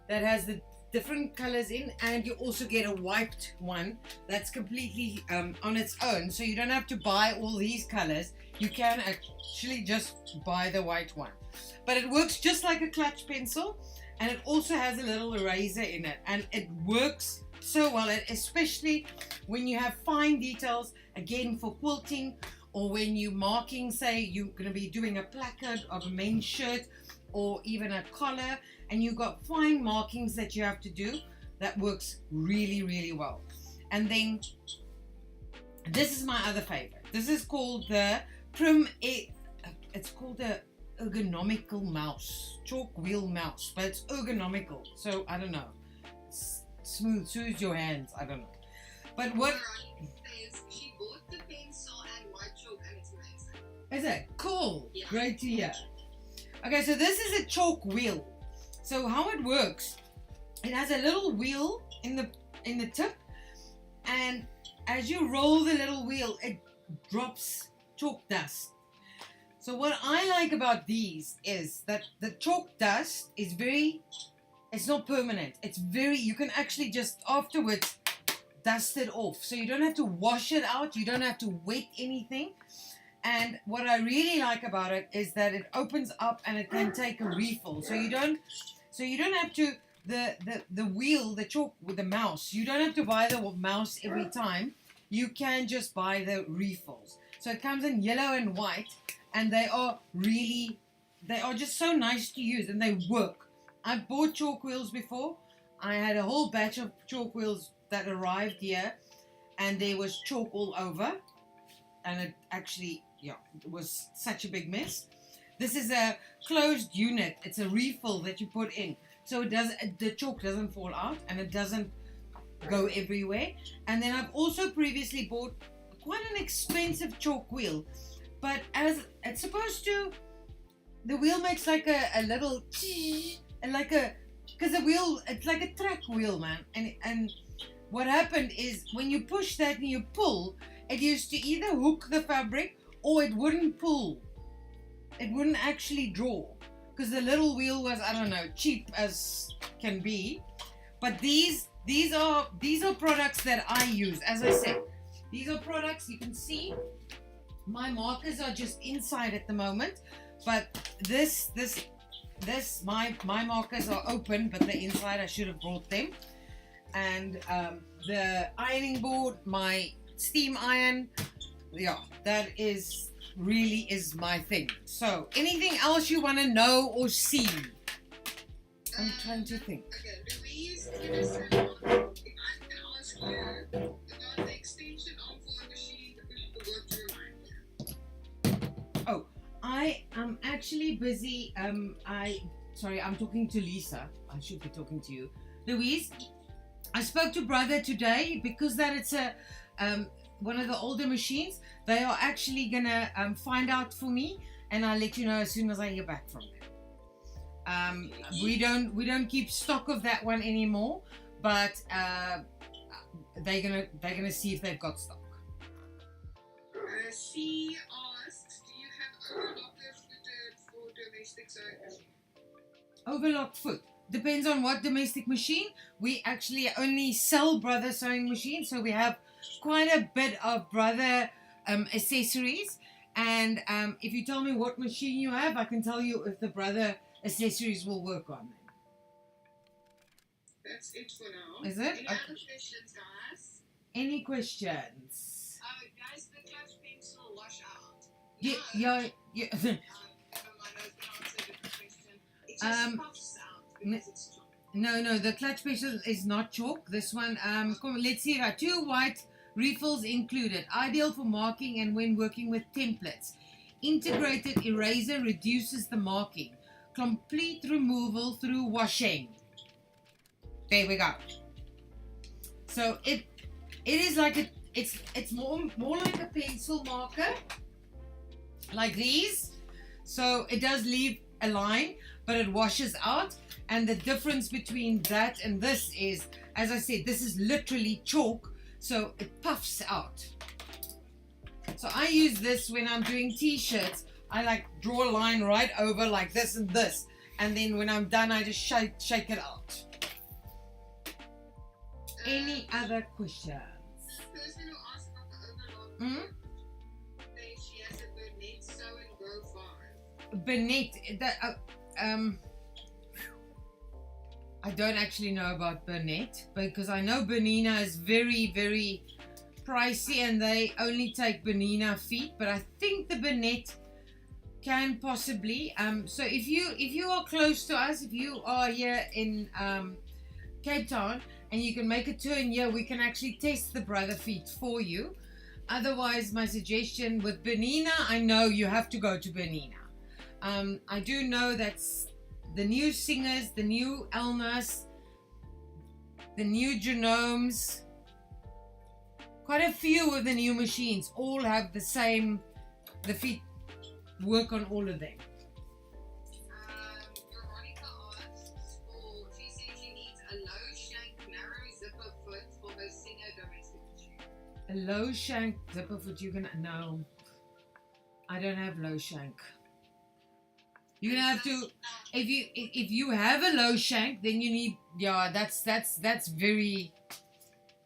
that has the different colors in, and you also get a wiped one that's completely on its own, so you don't have to buy all these colors. You can actually just buy the white one, but it works just like a clutch pencil, and it also has a little eraser in it, and it works so well, especially when you have fine details, again for quilting, or when you're marking, say you're going to be doing a placard of a men's shirt or even a collar, and you've got fine markings that you have to do. That works really, really well. And then this is my other favorite. This is called the it's called the ergonomical mouse, chalk wheel mouse, but it's ergonomical, so I don't know, soothes your hands, I don't know. But what she bought the pencil and white chalk, and it's amazing. is it? Cool. Yeah. Great to hear. Okay, so this is a chalk wheel. So how it works, it has a little wheel in the tip, and as you roll the little wheel, it drops chalk dust. So what I like about these is that the chalk dust is it's not permanent. It's you can actually just afterwards dust it off. So you don't have to wash it out. You don't have to wet anything. And what I really like about it is that it opens up and it can take a refill. So you don't have to the wheel, the chalk with the mouse. You don't have to buy the mouse every time. You can just buy the refills. So it comes in yellow and white, and they are just so nice to use, and they work. I've bought chalk wheels before. I had a whole batch of chalk wheels that arrived here, and there was chalk all over, and it actually, it was such a big mess. This is a closed unit. It's a refill that you put in, so the chalk doesn't fall out and it doesn't go everywhere. And then I've also previously bought quite an expensive chalk wheel, but as it's supposed to, the wheel makes like a little and because the wheel, it's like a track wheel, man. And what happened is when you push that and you pull, it used to either hook the fabric or it wouldn't pull. It wouldn't actually draw because the little wheel was, I don't know, cheap as can be. But these are products that I use. As I said, these are products you can see. My markers are just inside at the moment, but my markers are open, but the inside I should have brought them. And the ironing board, my steam iron, that really is my thing. So anything else you want to know or see? I'm trying to think. Okay, Louise, if I can ask you about the extension arm for the machine, the work to remind you. Oh, I am actually busy. I'm talking to Lisa. I should be talking to you, Louise. I spoke to brother today because that it's a one of the older machines. They are actually gonna find out for me, and I'll let you know as soon as I hear back from them. We don't keep stock of that one anymore, but they're gonna see if they've got stock. She asks, do you have overlocker fitted for domestic sewing machine? Overlock foot. Depends on what domestic machine. We actually only sell brother sewing machines, so we have quite a bit of brother accessories. And if you tell me what machine you have, I can tell you if the brother accessories will work on them. That's it for now. Is it? Any Okay. other questions, guys? Any questions? Guys, the clutch pencil wash out. Yeah. Never mind, I was going to answer a different question. It just puffs out because it's chalk. No, the clutch pencil is not chalk. This one, let's see, 2 white refills included. Ideal for marking and when working with templates. Integrated eraser reduces the marking. Complete removal through washing. There we go. So it is like it's more like a pencil marker, like these. So it does leave a line, but it washes out. And the difference between that and this is, as I said, this is literally chalk, so it puffs out. So I use this when I'm doing t-shirts. I like draw a line right over like this and this, and then when I'm done I just shake it out. Any other questions? The person who asked about the overlock, she has a Burnett Sew and Grow farm. Burnett, I don't actually know about Burnett, because I know Bernina is very, very pricey and they only take Bernina feet, but I think the Burnett can possibly. So if you are close to us, if you are here in Cape Town and you can make a turn here, we can actually test the brother feet for you. Otherwise, my suggestion with Bernina, I know you have to go to Bernina. I do know that's the new singers, the new Elmas, the new genomes, quite a few of the new machines all have the same, the feet work on all of them. Veronica asks she says she needs a low shank, narrow zipper foot for her singer domestic machine. A low shank zipper foot, no, I don't have low shank. You're gonna have to, if you have a low shank, then you need, yeah, that's very,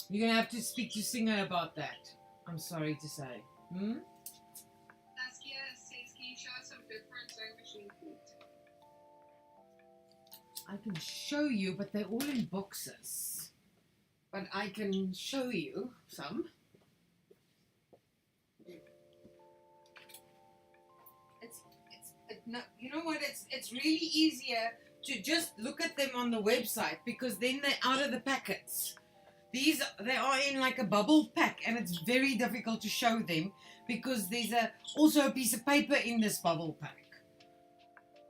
you're gonna have to speak to Singer about that. I'm sorry to say. Saskia says, can you show us some different sewing machine feet? I can show you, but they're all in boxes. But I can show you some. No, you know what? It's really easier to just look at them on the website, because then they're out of the packets. They are in like a bubble pack, and it's very difficult to show them because there's also a piece of paper in this bubble pack.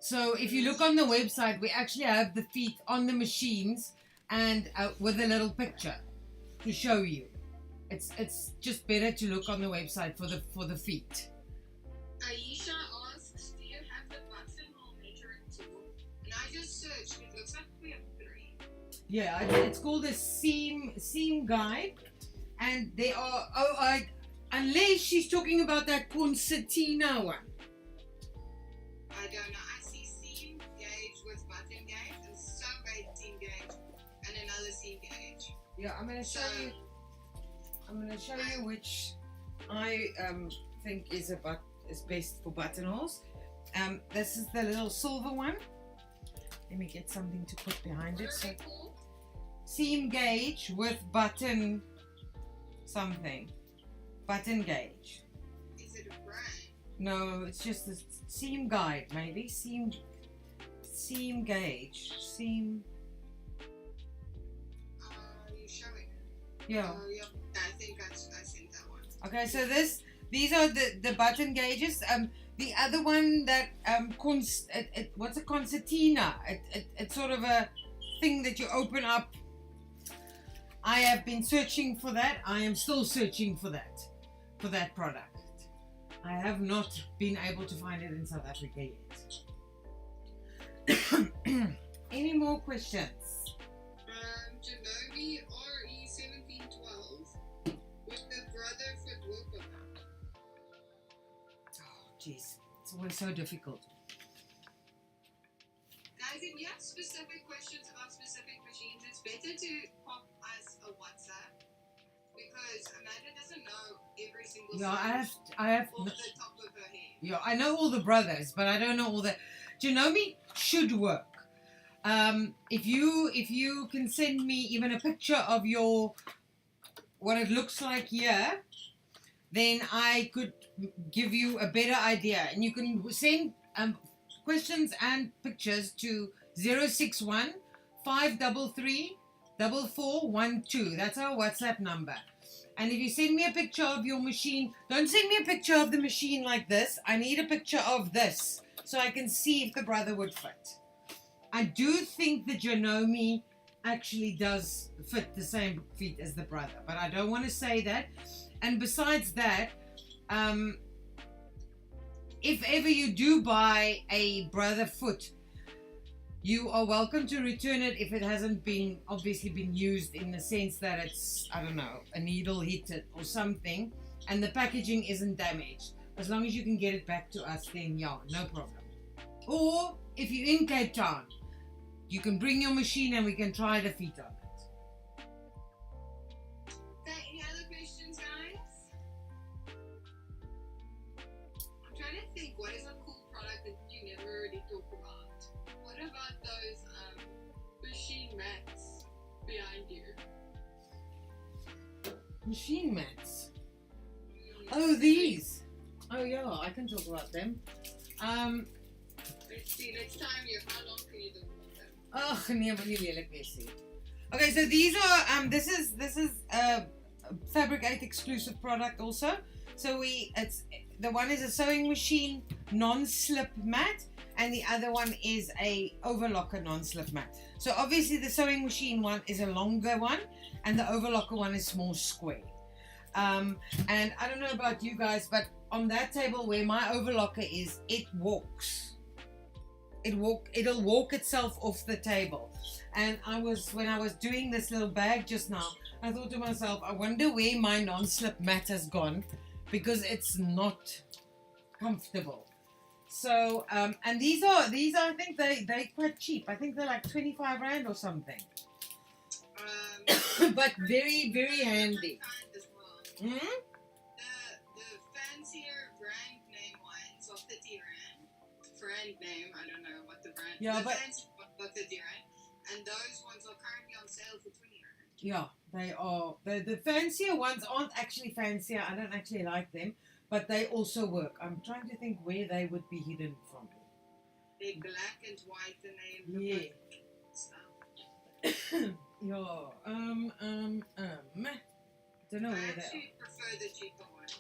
So if you look on the website, we actually have the feet on the machines and with a little picture to show you. It's just better to look on the website for the feet. Aisha asks, do you have the buttonhole measuring tool? And I just searched, it looks like we have 3. Yeah, it's called a seam guide, and they are, unless she's talking about that concertina one. I don't know. I see seam gauge with button gauge and seam gauge and another seam gauge. Yeah, I'm gonna show you which I think is best for buttonholes. This is the little silver one. Let me get something to put behind it. So, seam gauge with button something. Button gauge. Is it a brand? No, it's just the seam guide, maybe. Seam gauge. Seam. You showing it? Yeah. Yeah. I think I seen that one. Okay, so these are the button gauges. The other one that what's a concertina? It's sort of a thing that you open up. I have been searching for that. I am still searching for that product. I have not been able to find it in South Africa yet. Any more questions? Genomi RE1712 with the brother foot work on that. Oh, jeez. It's always so difficult. Guys, if you have specific questions about specific machines, it's better to pop us a WhatsApp, because Amanda doesn't know every single I have off the top of her head. Yeah, I know all the brothers, but I don't know all the. Genomi should work. If you can send me even a picture of what it looks like here, then I could give you a better idea. And you can send questions and pictures to 061 533 4412. That's our WhatsApp number. And if you send me a picture of your machine, don't send me a picture of the machine like this. I need a picture of this so I can see if the brother would fit. I do think the Genomi actually does fit the same feet as the brother, but I don't want to say that. And besides that, if ever you do buy a brother foot, you are welcome to return it if it hasn't been obviously been used, in the sense that it's, I don't know, a needle hit it or something, and the packaging isn't damaged. As long as you can get it back to us, then yeah, no problem. Or if you're in Cape Town, you can bring your machine and we can try the feet on it. Okay, any other questions, guys? I'm trying to think, what is a cool product that you never really talk about? What about those machine mats behind you? Machine mats. Oh, these. Oh yeah, I can talk about them. Let's see, next time you, how long can you do them? Oh, nee, wil nie lelik wees nie. Okay, so these are this is a Fabric8 exclusive product also. So the one is a sewing machine non-slip mat, and the other one is a overlocker non-slip mat. So obviously the sewing machine one is a longer one, and the overlocker one is more square. And I don't know about you guys, but on that table where my overlocker is, it walks. It'll walk itself off the table. And when I was doing this little bag just now, I thought to myself, I wonder where my non-slip mat has gone, because it's not comfortable. So and these are I think they're quite cheap. I think they're like 25 Rand or something. But very, very handy. The fancier brand name ones are 30 Rand. Brand name, I don't know what the brand. Yeah, the but fancy ones are 30 Rand, and those ones are currently on sale for 20 Rand. yeah, they are. The fancier ones aren't actually fancier. I don't actually like them, but they also work. I'm trying to think where they would be hidden from me. They're black and white, and they look Yeah. like stuff. Yeah. Don't know I where they are. actually prefer the cheaper ones.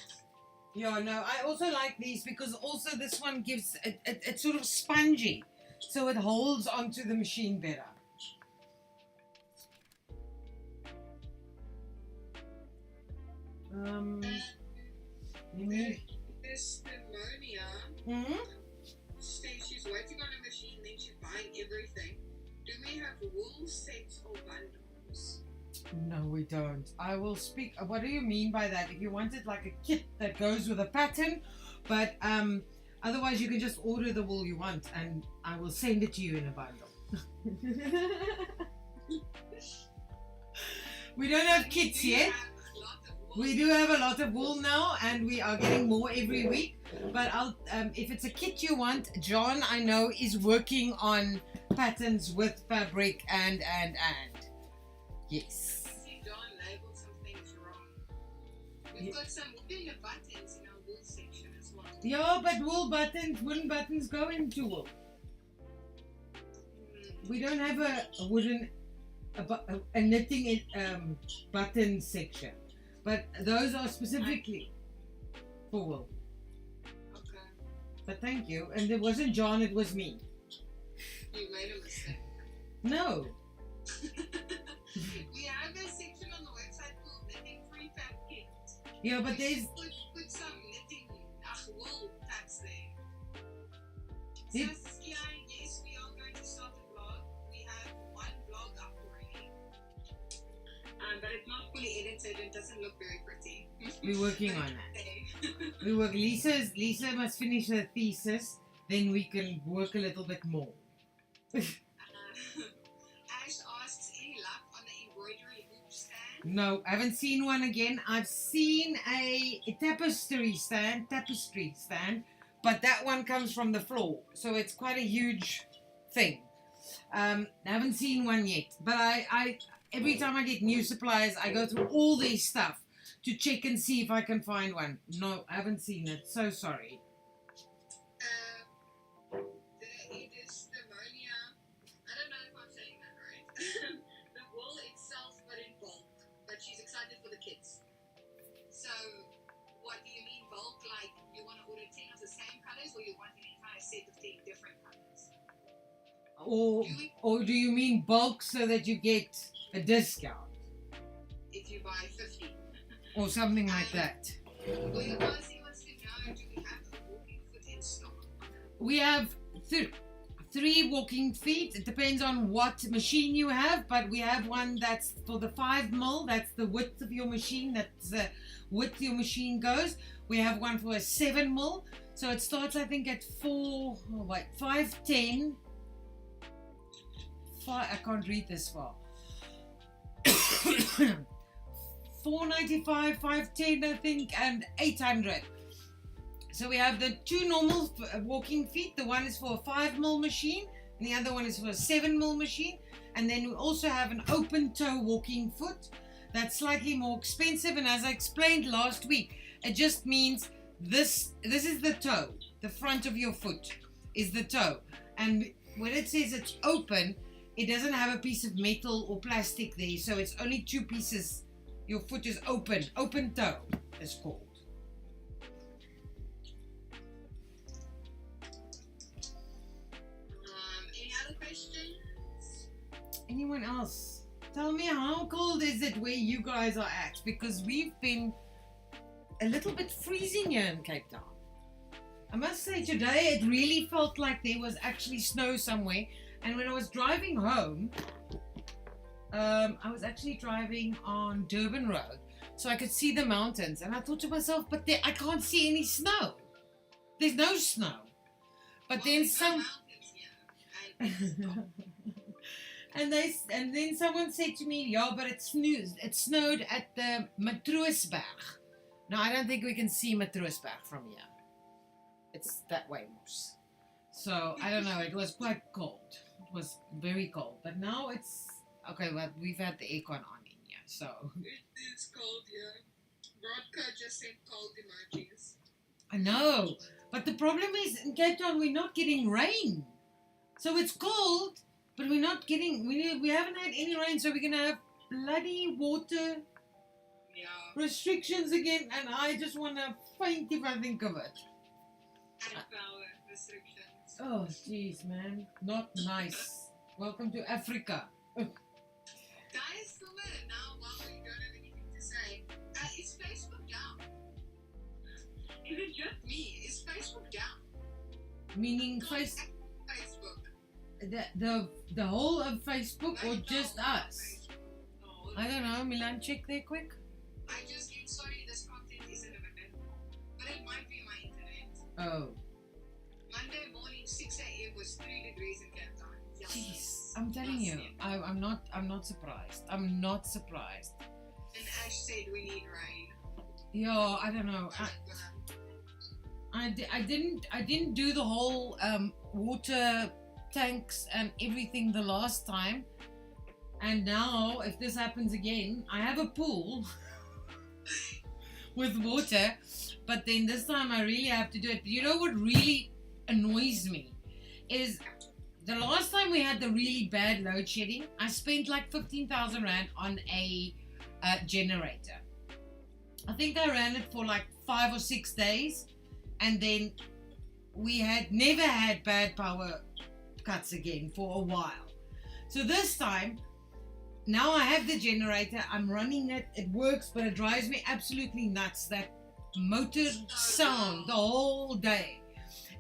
Yeah, no, I also like these because also this one gives it's sort of spongy, so it holds onto the machine better. This pneumonia. Says she's waiting on a machine, then she's buying everything. Do we have wool sets or bundles? No, we don't. I will speak. What do you mean by that? If you wanted like a kit that goes with a pattern, but otherwise you can just order the wool you want, and I will send it to you in a bundle. We don't have kits yet. We do have a lot of wool now, and we are getting more every week. But I'll if it's a kit you want, John, I know, is working on patterns with fabric and yes. I see John labeled some things wrong. We've got some wooden buttons in our wool section as well. Yeah, but wooden buttons go into wool. We don't have a wooden a knitting button section, but those are specifically for wool. Okay. But thank you, and it wasn't John, it was me. You made a mistake. No. We have a section on the website called Knitting Free Fab Kits. Yeah, but there's put some knitting wool packs there. Did- Saskia, yes, we are going to start a blog. We have one blog up already. But it's not fully edited. It doesn't look very pretty. we're working on that. Lisa must finish her thesis, then we can work a little bit more. Ash asks, any luck on the embroidery hoop stand? No, I haven't seen one again. I've seen a tapestry stand, but that one comes from the floor, so it's quite a huge thing. I haven't seen one yet, but I every time I get new supplies, I go through all their stuff to check and see if I can find one. No, I haven't seen it. So sorry. It is pneumonia. I don't know if I'm saying that right. The wool itself, but in bulk. But she's excited for the kids. So, what do you mean bulk? Like you want to order 10 of the same colors, or you want an entire set of 10 different colors? Or do you mean bulk so that you get a discount if you buy 50. or something like that? Well, you guys wants to know, do we have the walking foot in stock? We have three walking feet. It depends on what machine you have, but we have one that's for the 5mm. That's the width of your machine. That's the width your machine goes. We have one for a 7mm. So it starts, I think, at 510. I can't read this far. 495, 510, I think, and 800. So we have the two normal walking feet. The one is for a 5mm machine, and the other one is for a 7mm machine. And then we also have an open toe walking foot that's slightly more expensive. And as I explained last week, it just means this is the toe. The front of your foot is the toe. And when it says it's open, it doesn't have a piece of metal or plastic there. So it's only two pieces. Your foot is open. Open toe is called. Any other questions? Anyone else? Tell me, how cold is it where you guys are at? Because we've been a little bit freezing here in Cape Town. I must say today it really felt like there was actually snow somewhere. And when I was driving home, I was actually driving on Durban Road, so I could see the mountains. And I thought to myself, but I can't see any snow. There's no snow. But then some... and then someone said to me, yeah, but it snowed at the Matroosberg. No, I don't think we can see Matroosberg from here. It's that way, Moose. So, I don't know, it was quite cold. It was very cold. But now it's... Okay, well, we've had the aircon on in here, so... It is cold, yeah. Broadcast just sent cold emojis. I know. But the problem is, in Cape Town, we're not getting rain. So it's cold, but we're not getting... We haven't had any rain, so we're going to have bloody water restrictions again, and I just want to faint if I think of it. And power restrictions. Oh, jeez, man. Not nice. Welcome to Africa. Guys, come in now while we don't have anything to say. Is Facebook down? Is it just me? Is Facebook down? Meaning Facebook. the whole of Facebook or just us? No, I don't know. Milan, check there quick. I just get sorry this content isn't available. But it might be my internet. Oh. Monday morning 6 a.m. was 3 degrees in Cape Town. Jeez, I'm telling you, I'm not surprised. I'm not surprised. And Ash said we need rain. Yeah, I don't know. I didn't do the whole water tanks and everything the last time, and now if this happens again, I have a pool with water, but then this time I really have to do it. You know what really annoys me is the last time we had the really bad load shedding, I spent like 15,000 Rand on a generator. I think I ran it for like 5 or 6 days, and then we had never had bad power cuts again for a while. So this time, now I have the generator, I'm running it, it works, but it drives me absolutely nuts, that motor sound the whole day.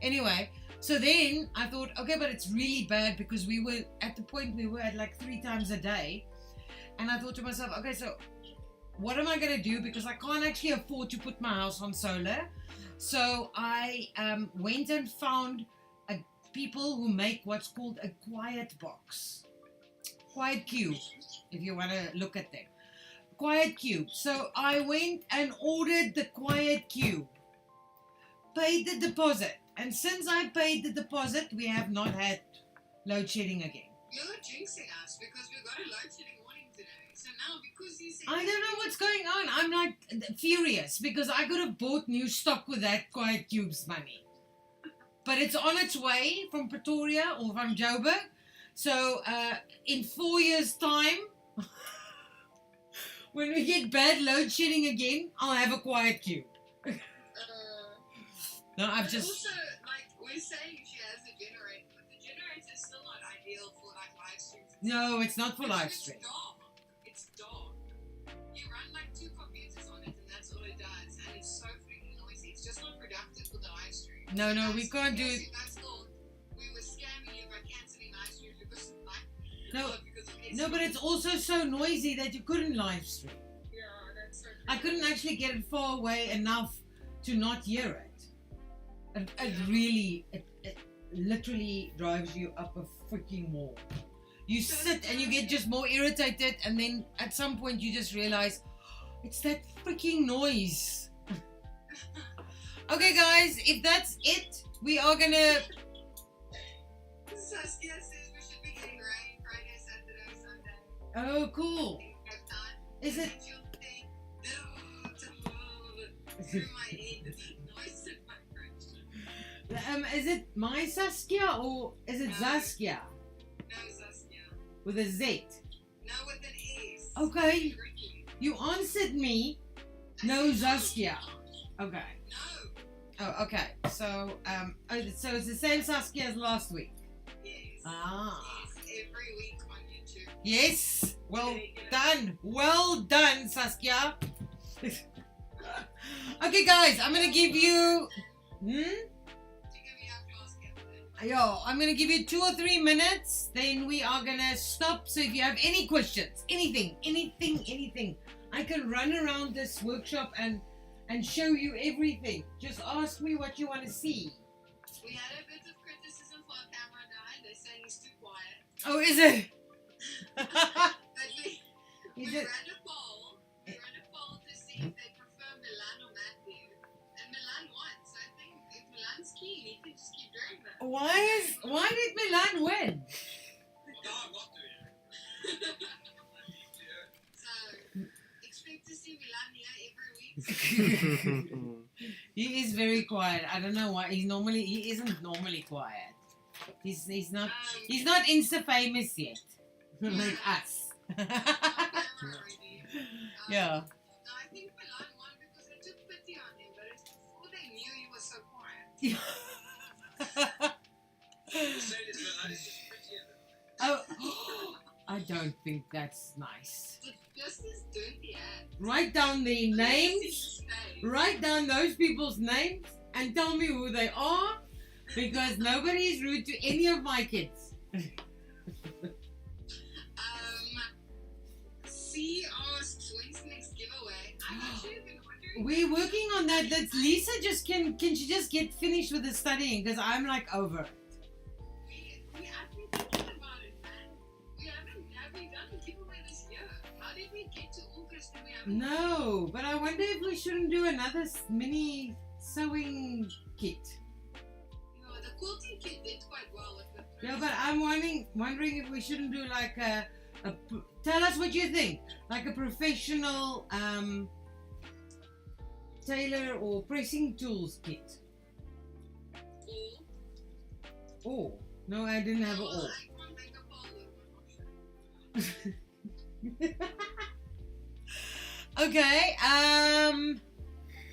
Anyway, so then I thought, okay, but it's really bad because we were at the point we were at like 3 times a day. And I thought to myself, okay, so what am I going to do? Because I can't actually afford to put my house on solar. So I went and found people who make what's called a quiet box. Quiet Cube, if you want to look at them. Quiet Cube. So I went and ordered the Quiet Cube. Paid the deposit. And since I paid the deposit, we have not had load shedding again. You're jinxing us because we got a load shedding warning today. So now, because you said... I don't know what's going on. I'm like furious because I could have bought new stock with that Quiet Cube's money. But it's on its way from Pretoria or from Joburg. So in 4 years' time, when we get bad load shedding again, I'll have a Quiet Cube. No, I've just... Also, like, we're saying she has a generator, but the generator is still not ideal for like live streams. No, it's not for Because live stream. It's dark. You run like 2 computers on it, and that's all it does. And it's so freaking noisy. It's just not productive for the live stream. No, we can't do it. You guys thought we were scamming you by cancelling live streams because of like. No, because of no, but it's also so noisy that you couldn't live stream. Yeah, that's so. I couldn't actually get it far away enough to not hear it. It really, it literally drives you up a freaking wall. You sit and you get just more irritated, and then at some point you just realize it's that freaking noise. Okay, guys, if that's it, we are gonna. Saskia says we should be getting rain Friday, Saturday, Sunday. Oh, cool. Is it? Through my head, noise in my throat. Is it my Saskia or is it No. Zaskia No, Saskia. with a Z? No, with an S. Okay, Tricky. you answered me. No, Zaskia. Okay. No. Oh, okay. So, so it's the same Saskia as last week. Yes. Ah. Yes, every week on YouTube. Yes. Well There you go. done. Well done, Saskia. Okay, guys, I'm gonna give you. To give me our class captain. Yo, I'm gonna give you 2 or 3 minutes. Then we are gonna stop. So if you have any questions, anything, I can run around this workshop and show you everything. Just ask me what you want to see. We had a bit of criticism for our camera guy. They're saying he's too quiet. Oh, is it? But we Is ran it? a poll. We ran a poll to see if they prefer Milan or Matthew. And Milan won. So I think if Milan's keen, he can just keep doing that. Why did Milan win? No, I'm not doing it. So expect to see Milan here every week. He is very quiet. I don't know why. He isn't normally quiet. He's not Insta famous yet. Like us. Already. Yeah. No, I think Milan won because they took pity on him, but it's before they knew he was so quiet. The same as Milan is just prettier than I. Oh, I don't think that's nice. It's just this dirty ad. Write down their names. Write down those people's names and tell me who they are, because nobody is rude to any of my kids. C asks, when's the next giveaway? I've actually been wondering. We're working on that. Let's Lisa just can she just get finished with the studying, because I'm like over it. We have been thinking about it, man. We haven't done a giveaway this year. How did we get to August and we haven't? No, but I wonder if we shouldn't do another mini sewing kit. No, the quilting kit did quite well with the. Yeah, but I'm wondering if we shouldn't do like a tell us what you think, like a professional tailor or pressing tools kit. Oh, no, I didn't have it all. I can't make a poll with my option. Okay,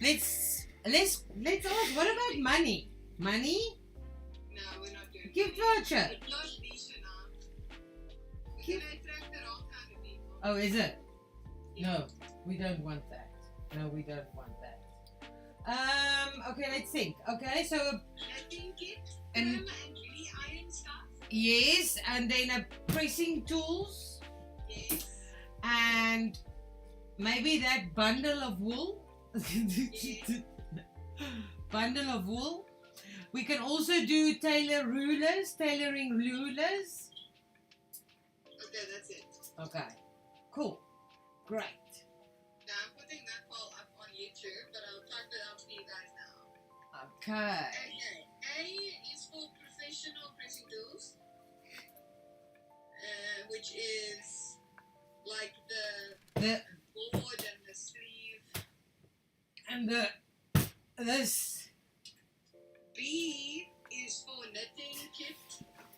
let's ask, what about money? Money? No, we're not doing Gift money. voucher. It's not Lisa now. We're Gift- gonna attract the wrong kind of people. Oh, is it? No, we don't want that. No, we don't want that. Okay, let's think. Okay, so I think it's And- and really iron stuff. yes, and then a pressing tools, Yes. and maybe that bundle of wool. Bundle of wool. We can also do tailoring rulers. Okay, that's it. Okay, cool, great. Now I'm putting that poll up on YouTube, but I'll type it out for you guys now. Okay. Okay. A is for professional pressing tools, which is like the board and the sleeve. And this. B is for knitting kit,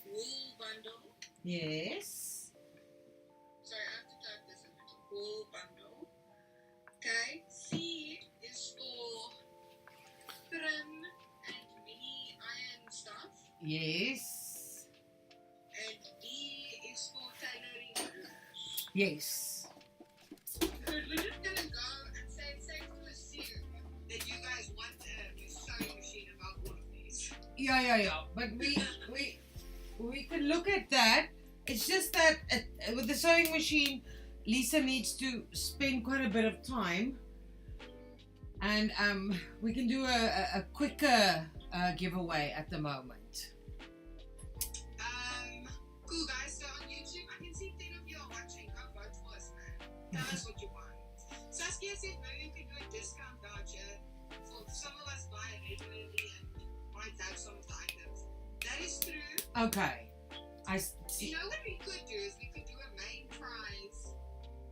wool bundle. Yes. Sorry, I have to type this in. Wool bundle. Okay. C is for trim and mini iron stuff. Yes. Yes. We're just gonna go and say it's safe to assume that you guys want a sewing machine above all of these. Yeah. But we can look at that. It's just that with the sewing machine, Lisa needs to spend quite a bit of time, and we can do a quicker giveaway at the moment. Cool guys, so on YouTube, I can see 10 of you are watching. Go vote for us, man. Tell us what you want. Saskia said maybe we could do a discount voucher for some of us buy it regularly and might have some of the items. That is true. Okay. You know what we could do is we could do a main prize,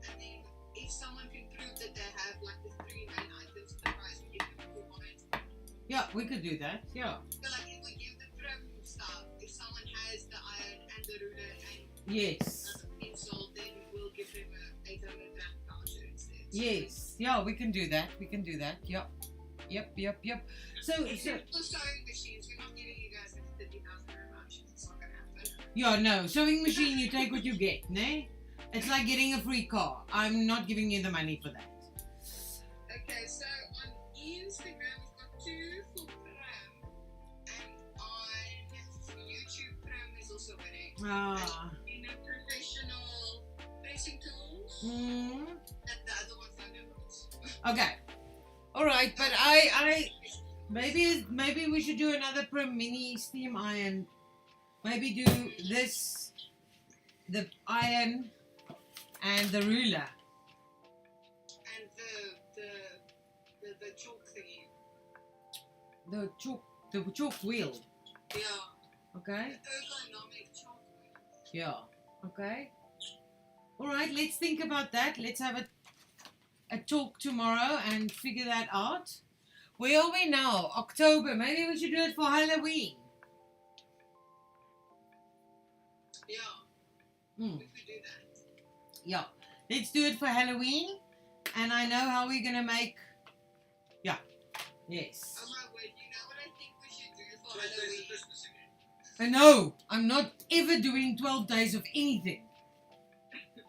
and then if someone can prove that they have like the 3 main items of the prize, we give them a coupon. Yeah, we could do that. Yeah. So like if we give the prim stuff, if someone has the iron and the ruler and Yes. insole, then we'll give them a 800 rand voucher instead. Yes. Yeah, we can do that. Yep. So Except for sewing machines, we're not giving you guys like a 30,000 rand voucher. It's not gonna happen. yeah, no. Sewing machine, you take what you get, ne? It's like getting a free car. I'm not giving you the money for that. Okay, so on Instagram we've got 2 for prim, and on YouTube prim is also winning. In a professional pressing tools, and the other one's not Okay. All right, but I maybe we should do another prim mini steam iron. Maybe do this, the iron, and the ruler. And the chalk thingy. The chalk wheel. Yeah. Okay. The ergonomic chalk wheel. Yeah. Okay. All right. Let's think about that. Let's have a talk tomorrow and figure that out. Where are we now? October. Maybe we should do it for Halloween. Yeah. Hmm. We could do that. Yeah. Let's do it for Halloween. And I know how we're gonna make. Yeah. Yes. Oh my word! You know what I think we should do for 12 days Halloween? of Christmas again. I know. I'm not ever doing 12 days of anything.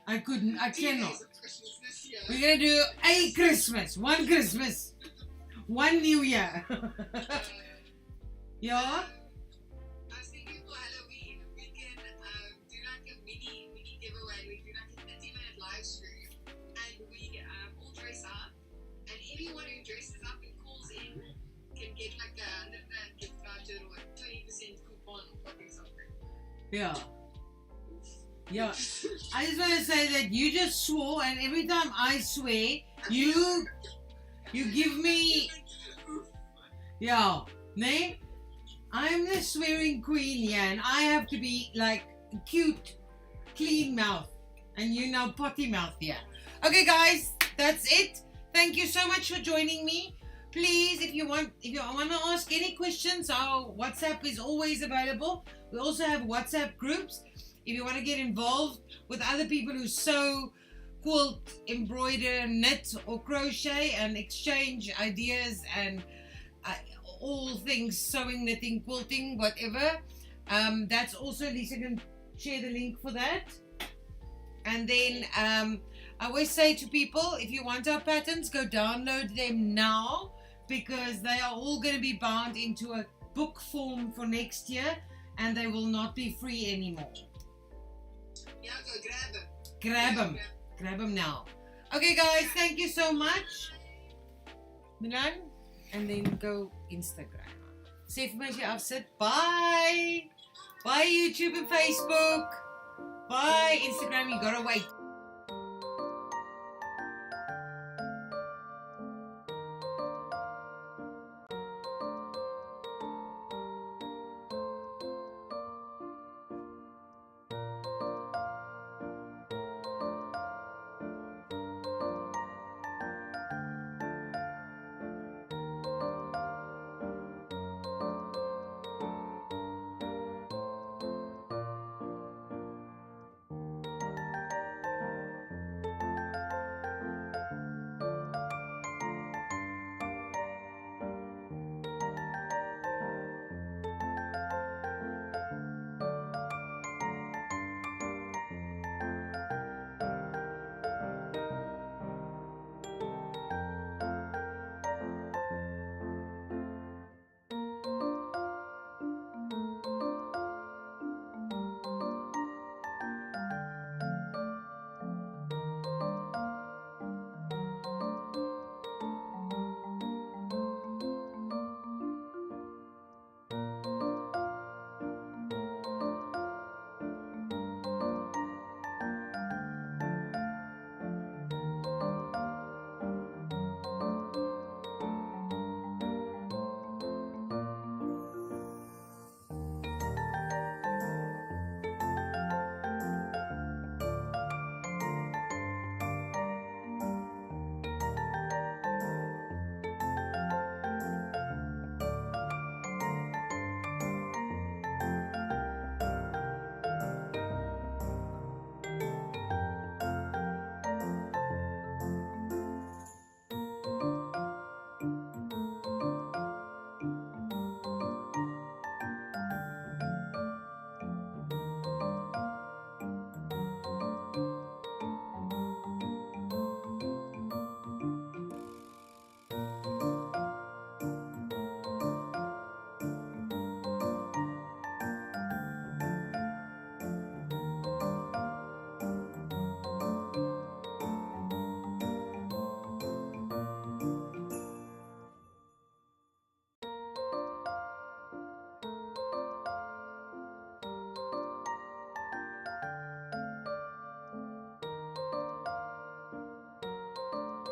I 2 cannot. days of Christmas this year. We're gonna do a Christmas, one New Year. Yeah. I was thinking for Halloween we can do like a mini giveaway. We do like a 30-minute live stream, and we all dress up, and anyone who dresses up and calls in can get like a 100 rand gift voucher or a 20% coupon or something. Yeah. Yeah. I just want to say that you just swore, and every time I swear, you give me. Yeah. Ne? I'm the swearing queen here, and I have to be like cute, clean mouth, and you know potty mouth here. Okay, guys, that's it. Thank you so much for joining me. Please, if you want to ask any questions, our WhatsApp is always available. We also have WhatsApp groups. If you want to get involved with other people who sew, quilt, embroider, knit, or crochet, and exchange ideas and all things sewing, knitting, quilting, whatever, that's also, Lisa can share the link for that. And then I always say to people, if you want our patterns, go download them now, because they are all going to be bound into a book form for next year, and they will not be free anymore. Yeah, go Grab them now. Okay, guys, thank you so much. Milan, and then go Instagram. Sê vir my as jy afsit. Bye. Bye YouTube and Facebook. Bye Instagram, you gotta wait.